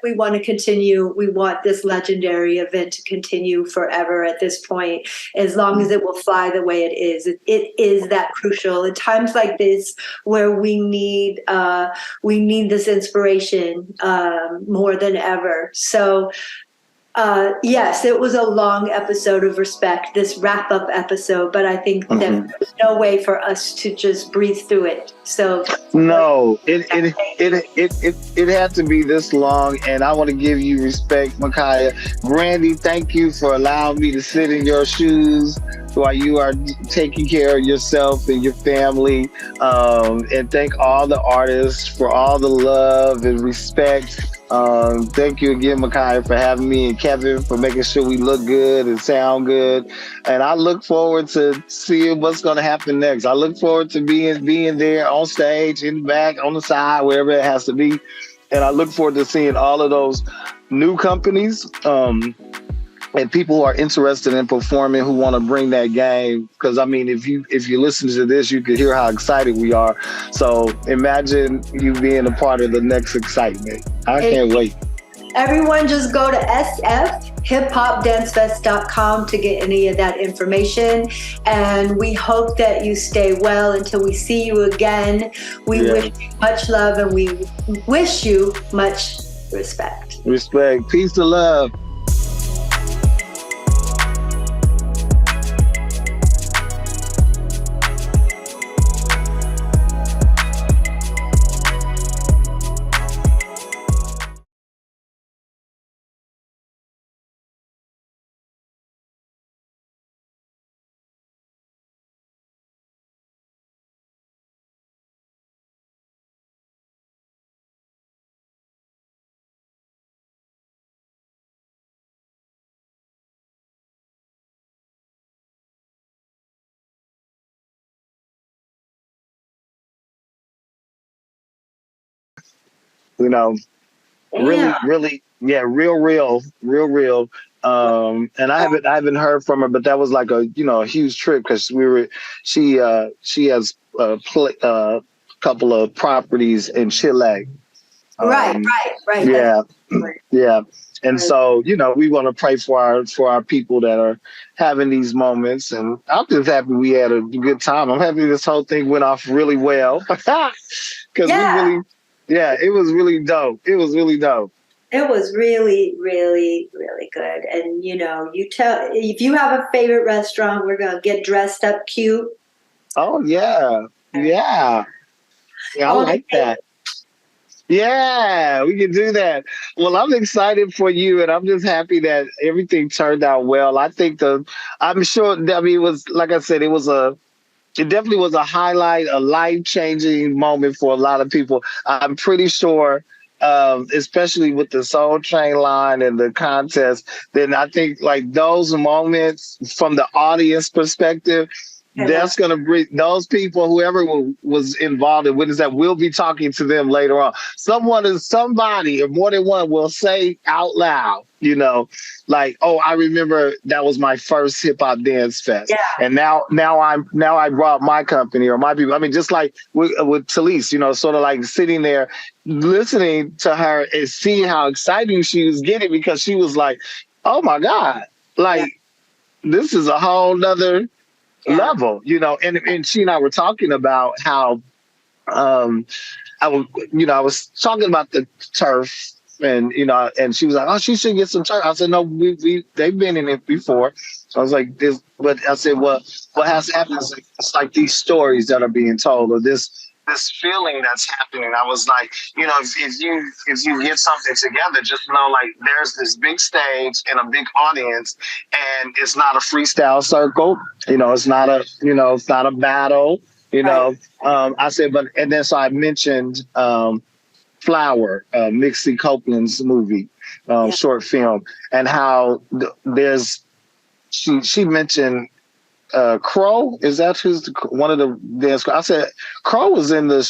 we want to continue. We want this legendary event to continue forever at this point, as long as it will fly the way it is. It is that crucial at times like this where we need this inspiration more than ever. So yes, it was a long episode of Respect, this wrap-up episode, but I think that there's no way for us to just breathe through it. So no, it had to be this long, and I want to give you respect, Micaya. Brandy, thank you for allowing me to sit in your shoes while you are taking care of yourself and your family. And thank all the artists for all the love and respect. Thank you again, Micaya, for having me, and Kevin for making sure we look good and sound good. And I look forward to seeing what's going to happen next. I look forward to being there on stage, in the back, on the side, wherever it has to be. And I look forward to seeing all of those new companies and people who are interested in performing, who want to bring that game. Because I mean, if you listen to this, you can hear how excited we are. So imagine you being a part of the next excitement. I can't wait. Everyone just go to sfhiphopdancefest.com to get any of that information. And we hope that you stay well until we see you again. We wish you much love, and we wish you much respect. Respect. Peace and love. Really, real. And I haven't heard from her, but that was like a huge trip because she has a couple of properties in Chile. Right. Yeah. And so, we want to pray for our people that are having these moments. And I'm just happy we had a good time. I'm happy this whole thing went off really well. Because it was really dope. It was really dope. It was really, really, really good. And, if you have a favorite restaurant, we're going to get dressed up cute. Oh, yeah. Yeah. Yeah, I like that. Yeah, we can do that. Well, I'm excited for you, and I'm just happy that everything turned out well. I'm sure. I mean, it was like I said, it definitely was a highlight, a life changing moment for a lot of people. I'm pretty sure, especially with the Soul Train line and the contest, then I think like those moments from the audience perspective, that's going to bring those people, whoever was involved in witness that, will be talking to them later on. Somebody, or more than one, will say out loud, like, "Oh, I remember that was my first hip hop dance fest, Yeah. and now I brought my company or my people." I mean, just like with Talise, sort of like sitting there, listening to her and seeing how exciting she was getting, because she was like, "Oh my God, like this is a whole nother." Level, and she and I were talking about how I was talking about the turf, and and she was like, "Oh, she should get some turf." I said, "No, they've been in it before." So I was like, "This," but I said, "Well, what has to happen is it's like these stories that are being told, or this feeling that's happening." I was like, if you get something together, just know like there's this big stage and a big audience, and it's not a freestyle circle. It's not a battle. Right. I said, and then so I mentioned Flower, Mixie Copeland's movie, short film, and how there's she mentioned Crow. Is that one of the dance? I said Crow was in the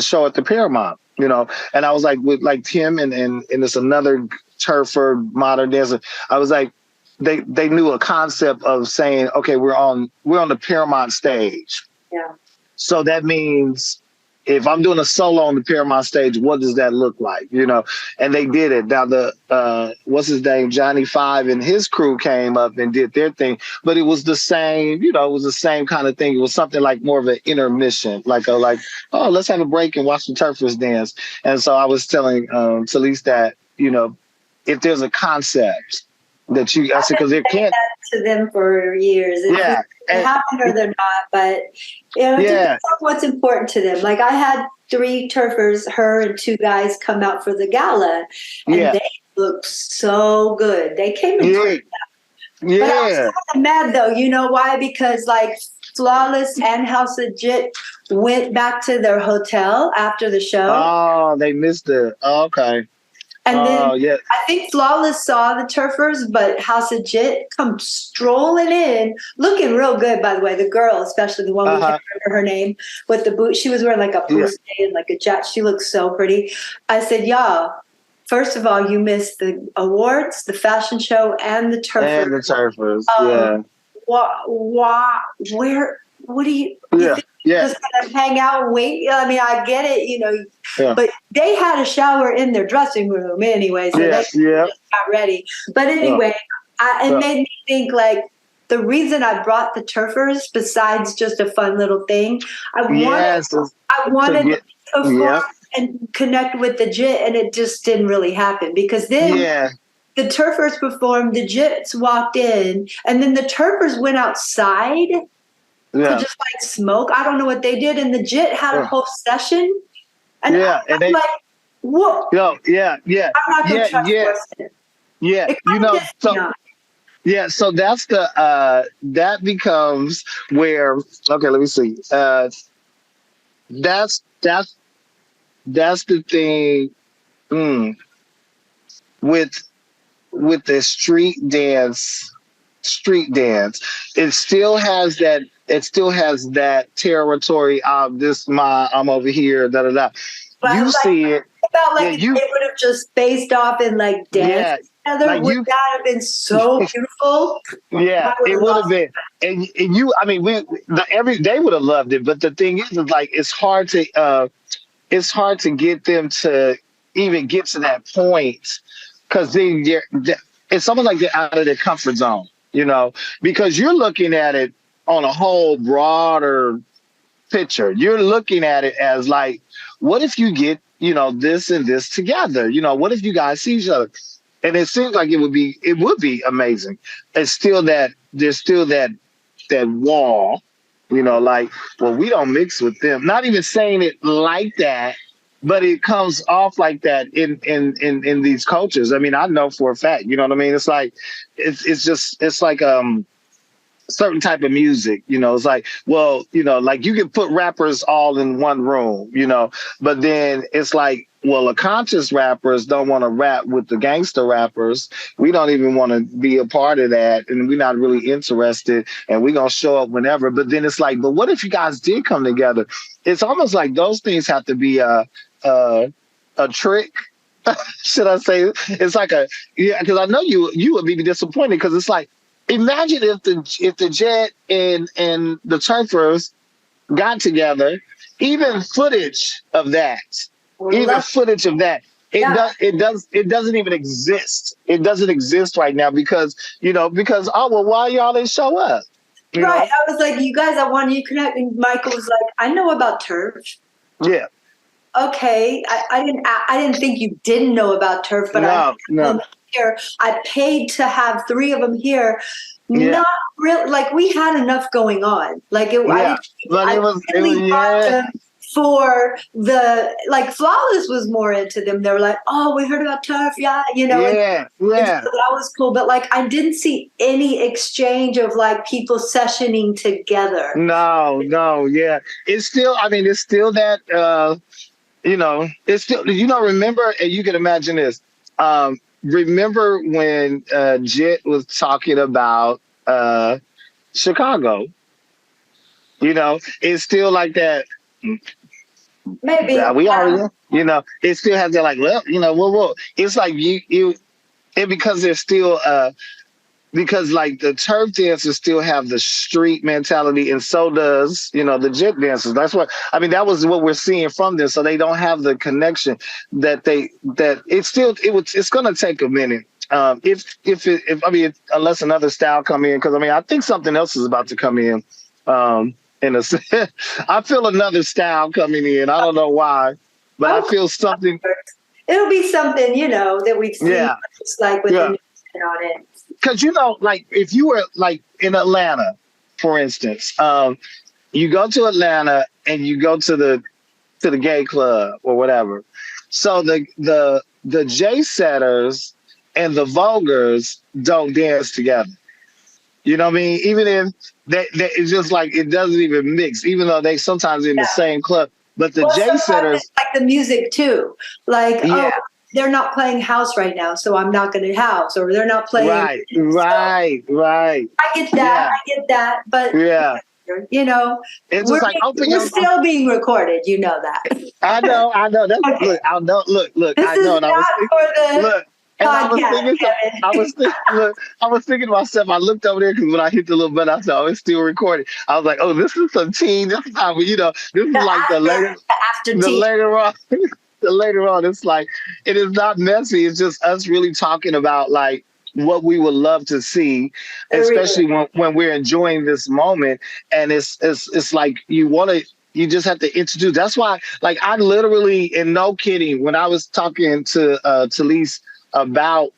show at the Paramount, and I was like with like Tim and this another turfer modern dancer. I was like, they knew a concept of saying, okay, we're on the Paramount stage. Yeah. So that means if I'm doing a solo on the Paramount stage, what does that look like? And they did it. Now what's his name? Johnny Five and his crew came up and did their thing, but it was the same, it was the same kind of thing. It was something like more of an intermission, like, oh, let's have a break and watch the turfers dance. And so I was telling Talise that, if there's a concept that I said, because it can't to them for years. Yeah. They happen or they're not, but it depends on what's important to them. Like I had 3 turfers, her and 2 guys, come out for the gala, and they looked so good. They came in turned out. But I was kind of mad though. You know why? Because like Flawless and House of Jit went back to their hotel after the show. Oh, they missed it. Oh, okay. And then I think Flawless saw the turfers, but House of Jit come strolling in, looking real good, by the way. The girl, especially the one we can't remember her name, with the boot. She was wearing like a buste and like a jet. She looked so pretty. I said, y'all, first of all, you missed the awards, the fashion show, and the turfers. And the turfers, what do you think just gonna hang out and wait? I mean, I get it, but they had a shower in their dressing room anyway, so they just got ready. But anyway, it made me think like the reason I brought the turfers, besides just a fun little thing, I wanted to perform and connect with the JIT, and it just didn't really happen because then the turfers performed, the JITs walked in, and then the turfers went outside to just like smoke. I don't know what they did, and the JIT had a whole session, and I'm like, what? I'm not gonna trust it. So that's that becomes where, okay, let me see. That's the thing with the street dance. It still has that territory of I'm over here, da da da. But you see it. About like if they would have just faced off and like danced together, like would that have been so beautiful? Yeah, it would have been. And I mean, they would have loved it. But the thing is like it's hard to get them to even get to that point, because it's almost like they're out of their comfort zone, because you're looking at it on a whole broader picture. You're looking at it as like, what if you get, this and this together? What if you guys see each other? And it seems like it would be amazing. There's still that wall, like, well, we don't mix with them. Not even saying it like that, but it comes off like that in these cultures. I mean, I know for a fact, you know what I mean? It's like, it's just, it's like, certain type of music, you know, it's like, well, you know, like you can put rappers all in one room, you know, but then it's like, well, the conscious rappers don't want to rap with the gangster rappers. We don't even want to be a part of that. And we're not really interested, and we're going to show up whenever. But then it's like, but what if you guys did come together? It's almost like those things have to be a trick. Should I say? It's like a, yeah, because I know you would be disappointed, because it's like, imagine if the Jet and the Turfers got together, even footage of that, even footage of that. It doesn't even exist. It doesn't exist right now because, you know, because, oh, well, why y'all didn't show up? You Right. know? I was like, you guys, I want you to connect. And Michael was like, I know about turf. Yeah. Okay. I didn't think you didn't know about turf, but No. here. I paid to have 3 of them here. Yeah. Not really. Like, we had enough going on. Like, Yeah. But it was yeah. For the, like, Flawless was more into them. They were like, oh, we heard about turf, yeah, you know. Yeah. Yeah. So that was cool. But like, I didn't see any exchange of like people sessioning together. No, yeah. It's still, I mean, it's still that you know, it's still, you know, remember, and you can imagine this. Remember when Jet was talking about Chicago? You know, it's still like that. Maybe. Yeah, we already, you know, it still has that, like, well, you know, well, it's like and because there's still because like the turf dancers still have the street mentality, and so does, you know, the Jet dancers. That's what I mean. That was what we're seeing from this. So they don't have the connection that it's going to take a minute. If I mean, unless another style come in, because I mean, I think something else is about to come in. I feel another style coming in. I don't know why, but I feel something. It'll be something, you know, that we've seen. Yeah. It's like with the new on it. Because, you know, like if you were like in Atlanta, for instance, you go to Atlanta and you go to the gay club or whatever. So the J setters and the vulgars don't dance together. You know what I mean? Even if it's just like it doesn't even mix, even though they sometimes in the same club. But the J setters, like the music too. Like, oh, they're not playing house right now, so I'm not going to house, or they're not playing. Right. I get that, but you know, it's just like we're still being recorded. You know that. I know. That's okay. Look. This I know. Is not for the and podcast, I was thinking to myself. I looked over there because when I hit the little button, I saw it's still recording. I was like, oh, this is some teen. This is how, you know, this is like the later on. The later on, it's like, it is not messy. It's just us really talking about like what we would love to see, especially when we're enjoying this moment. And it's like you just have to introduce. That's why, like, I literally, and no kidding, when I was talking to Talise about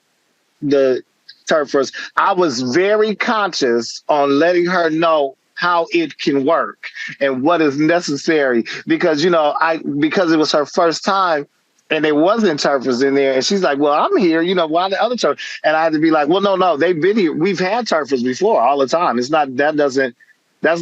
the Turfers, I was very conscious on letting her know how it can work and what is necessary, because, you know, because it was her first time and there wasn't turfers in there, and she's like, well, I'm here, you know, why the other turf? And I had to be like, well, no, they've been here. We've had turfers before all the time. It's not, that's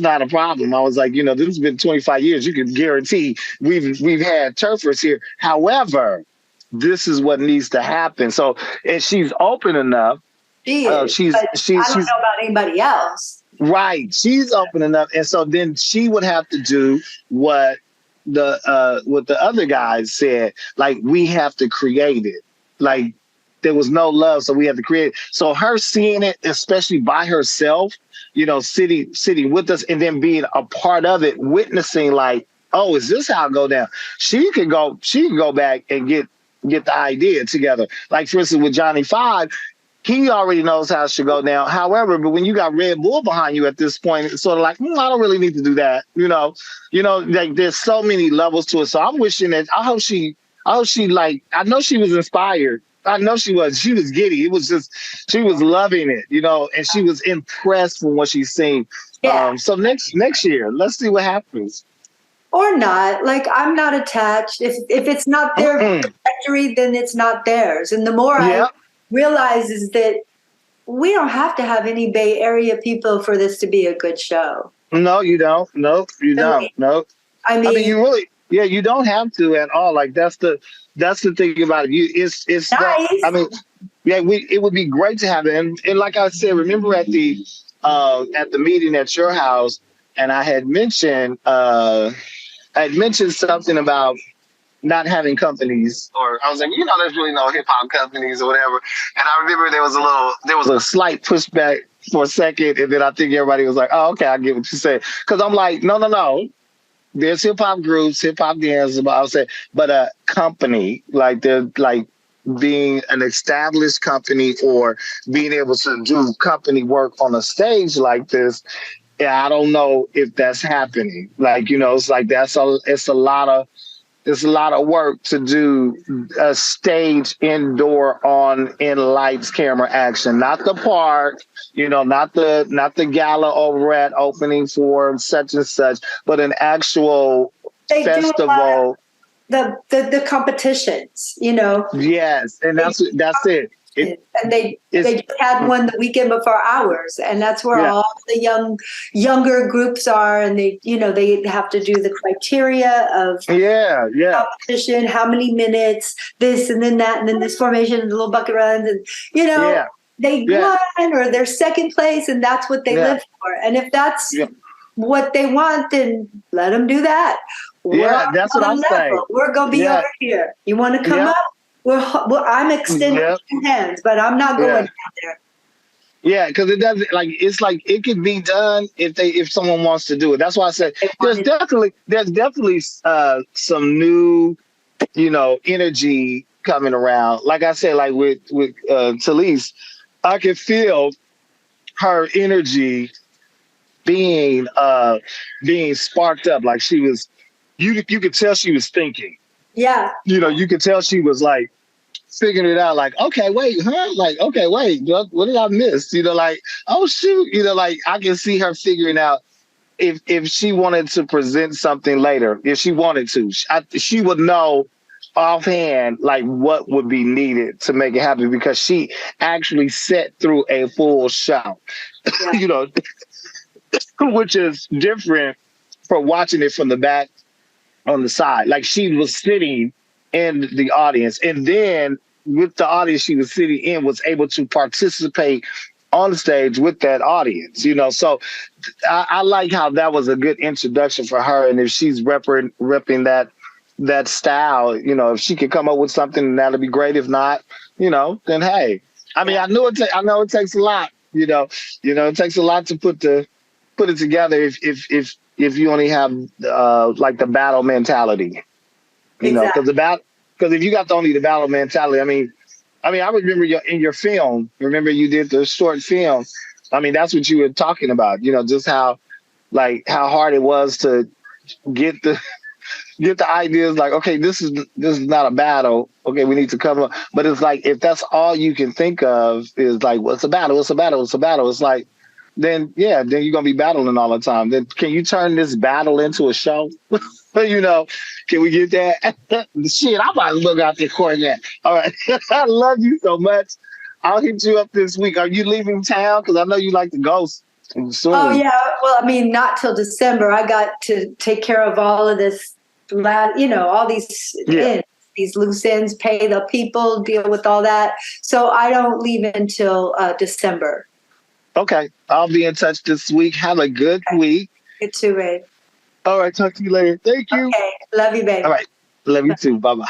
not a problem. I was like, you know, this has been 25 years. You can guarantee we've had turfers here. However, this is what needs to happen. So, and she's open enough. She is. I don't know about anybody else. Right. She's open enough. And so then she would have to do what the other guys said. Like, we have to create it. Like, there was no love, so we had to create it. So her seeing it, especially by herself, you know, sitting with us and then being a part of it, witnessing like, oh, is this how it go down? She can go back and get the idea together. Like, for instance, with Johnny 5, he already knows how it should go down. However, but when you got Red Bull behind you at this point, it's sort of like, I don't really need to do that. You know, like there's so many levels to it. So I'm wishing that I hope she like, I know she was inspired. I know she was giddy. It was just, she was loving it, you know, and she was impressed from what she's seen. Yeah. So next year, let's see what happens. or not. Like, I'm not attached. If it's not their trajectory, then it's not theirs. And the more I realize is that we don't have to have any Bay Area people for this to be a good show. No, you don't. No, you don't. No. I mean, you really, you don't have to at all. Like that's the thing about it. It's nice. that, I mean, it would be great to have it. And like I said, remember at the meeting at your house, and I had mentioned something about not having companies, or I was like, there's really no hip hop companies or whatever. And I remember there was a slight pushback for a second, and then I think everybody was like, oh, okay, I get what you say. Because I'm like, no. There's hip hop groups, hip hop dancers, but I would say, but a company, like they're like being an established company or being able to do company work on a stage like this. Yeah, I don't know if that's happening. Like, it's like it's a lot of work to do a stage indoor in lights, camera, action, not the park, not the gala over at opening for such and such, but an actual festival. The competitions, Yes, and that's it. And they just had one the weekend before ours, and that's where all the younger groups are, and they have to do the criteria of competition, how many minutes, this and then that, and then this formation and the little bucket runs, and they won or they're second place, and that's what they live for. And if that's what they want, then let them do that. That's what I'm saying. We're gonna be over here. You want to come up? I'm extending hands, but I'm not going down there. Yeah, because it doesn't it's like it could be done if someone wants to do it. That's why I said there's definitely some new energy coming around. Like I said, like with Talise, I could feel her energy being sparked up. Like she was, you could tell she was thinking. Yeah. You could tell she was like figuring it out. Like, okay, wait, huh? Like, okay, wait, what did I miss? Like, oh shoot, like I can see her figuring out if she wanted to present something later, if she wanted to, she would know offhand like what would be needed to make it happen because she actually sat through a full show, which is different from watching it from the back on the side. Like she was sitting in the audience, and then with the audience she was sitting in was able to participate on stage with that audience, So I like how that was a good introduction for her. And if she's repping that style, if she could come up with something, that'll be great. If not, then hey, I mean, I know it takes a lot, it takes a lot to put it together if you only have like the battle mentality, because if you got only the battle mentality, I mean, I remember in your film. Remember you did the short film. I mean, that's what you were talking about. Just how hard it was to get the ideas. Like, okay, this is not a battle. Okay, we need to come up. But it's like if that's all you can think of is like, what's a battle? What's a battle? What's a battle? It's like, then you're gonna be battling all the time. Then can you turn this battle into a show? Can we get that? Shit, I'm about to look out there, Corey. All right, I love you so much. I'll hit you up this week. Are you leaving town? Because I know you like to go soon. Oh yeah, well, I mean, not till December. I got to take care of all of this, all these ends, these loose ends, pay the people, deal with all that. So I don't leave until December. Okay, I'll be in touch this week. Have a good week. You too, Ray. All right, talk to you later. Thank you. Okay, love you, baby. All right, love you too. Bye-bye.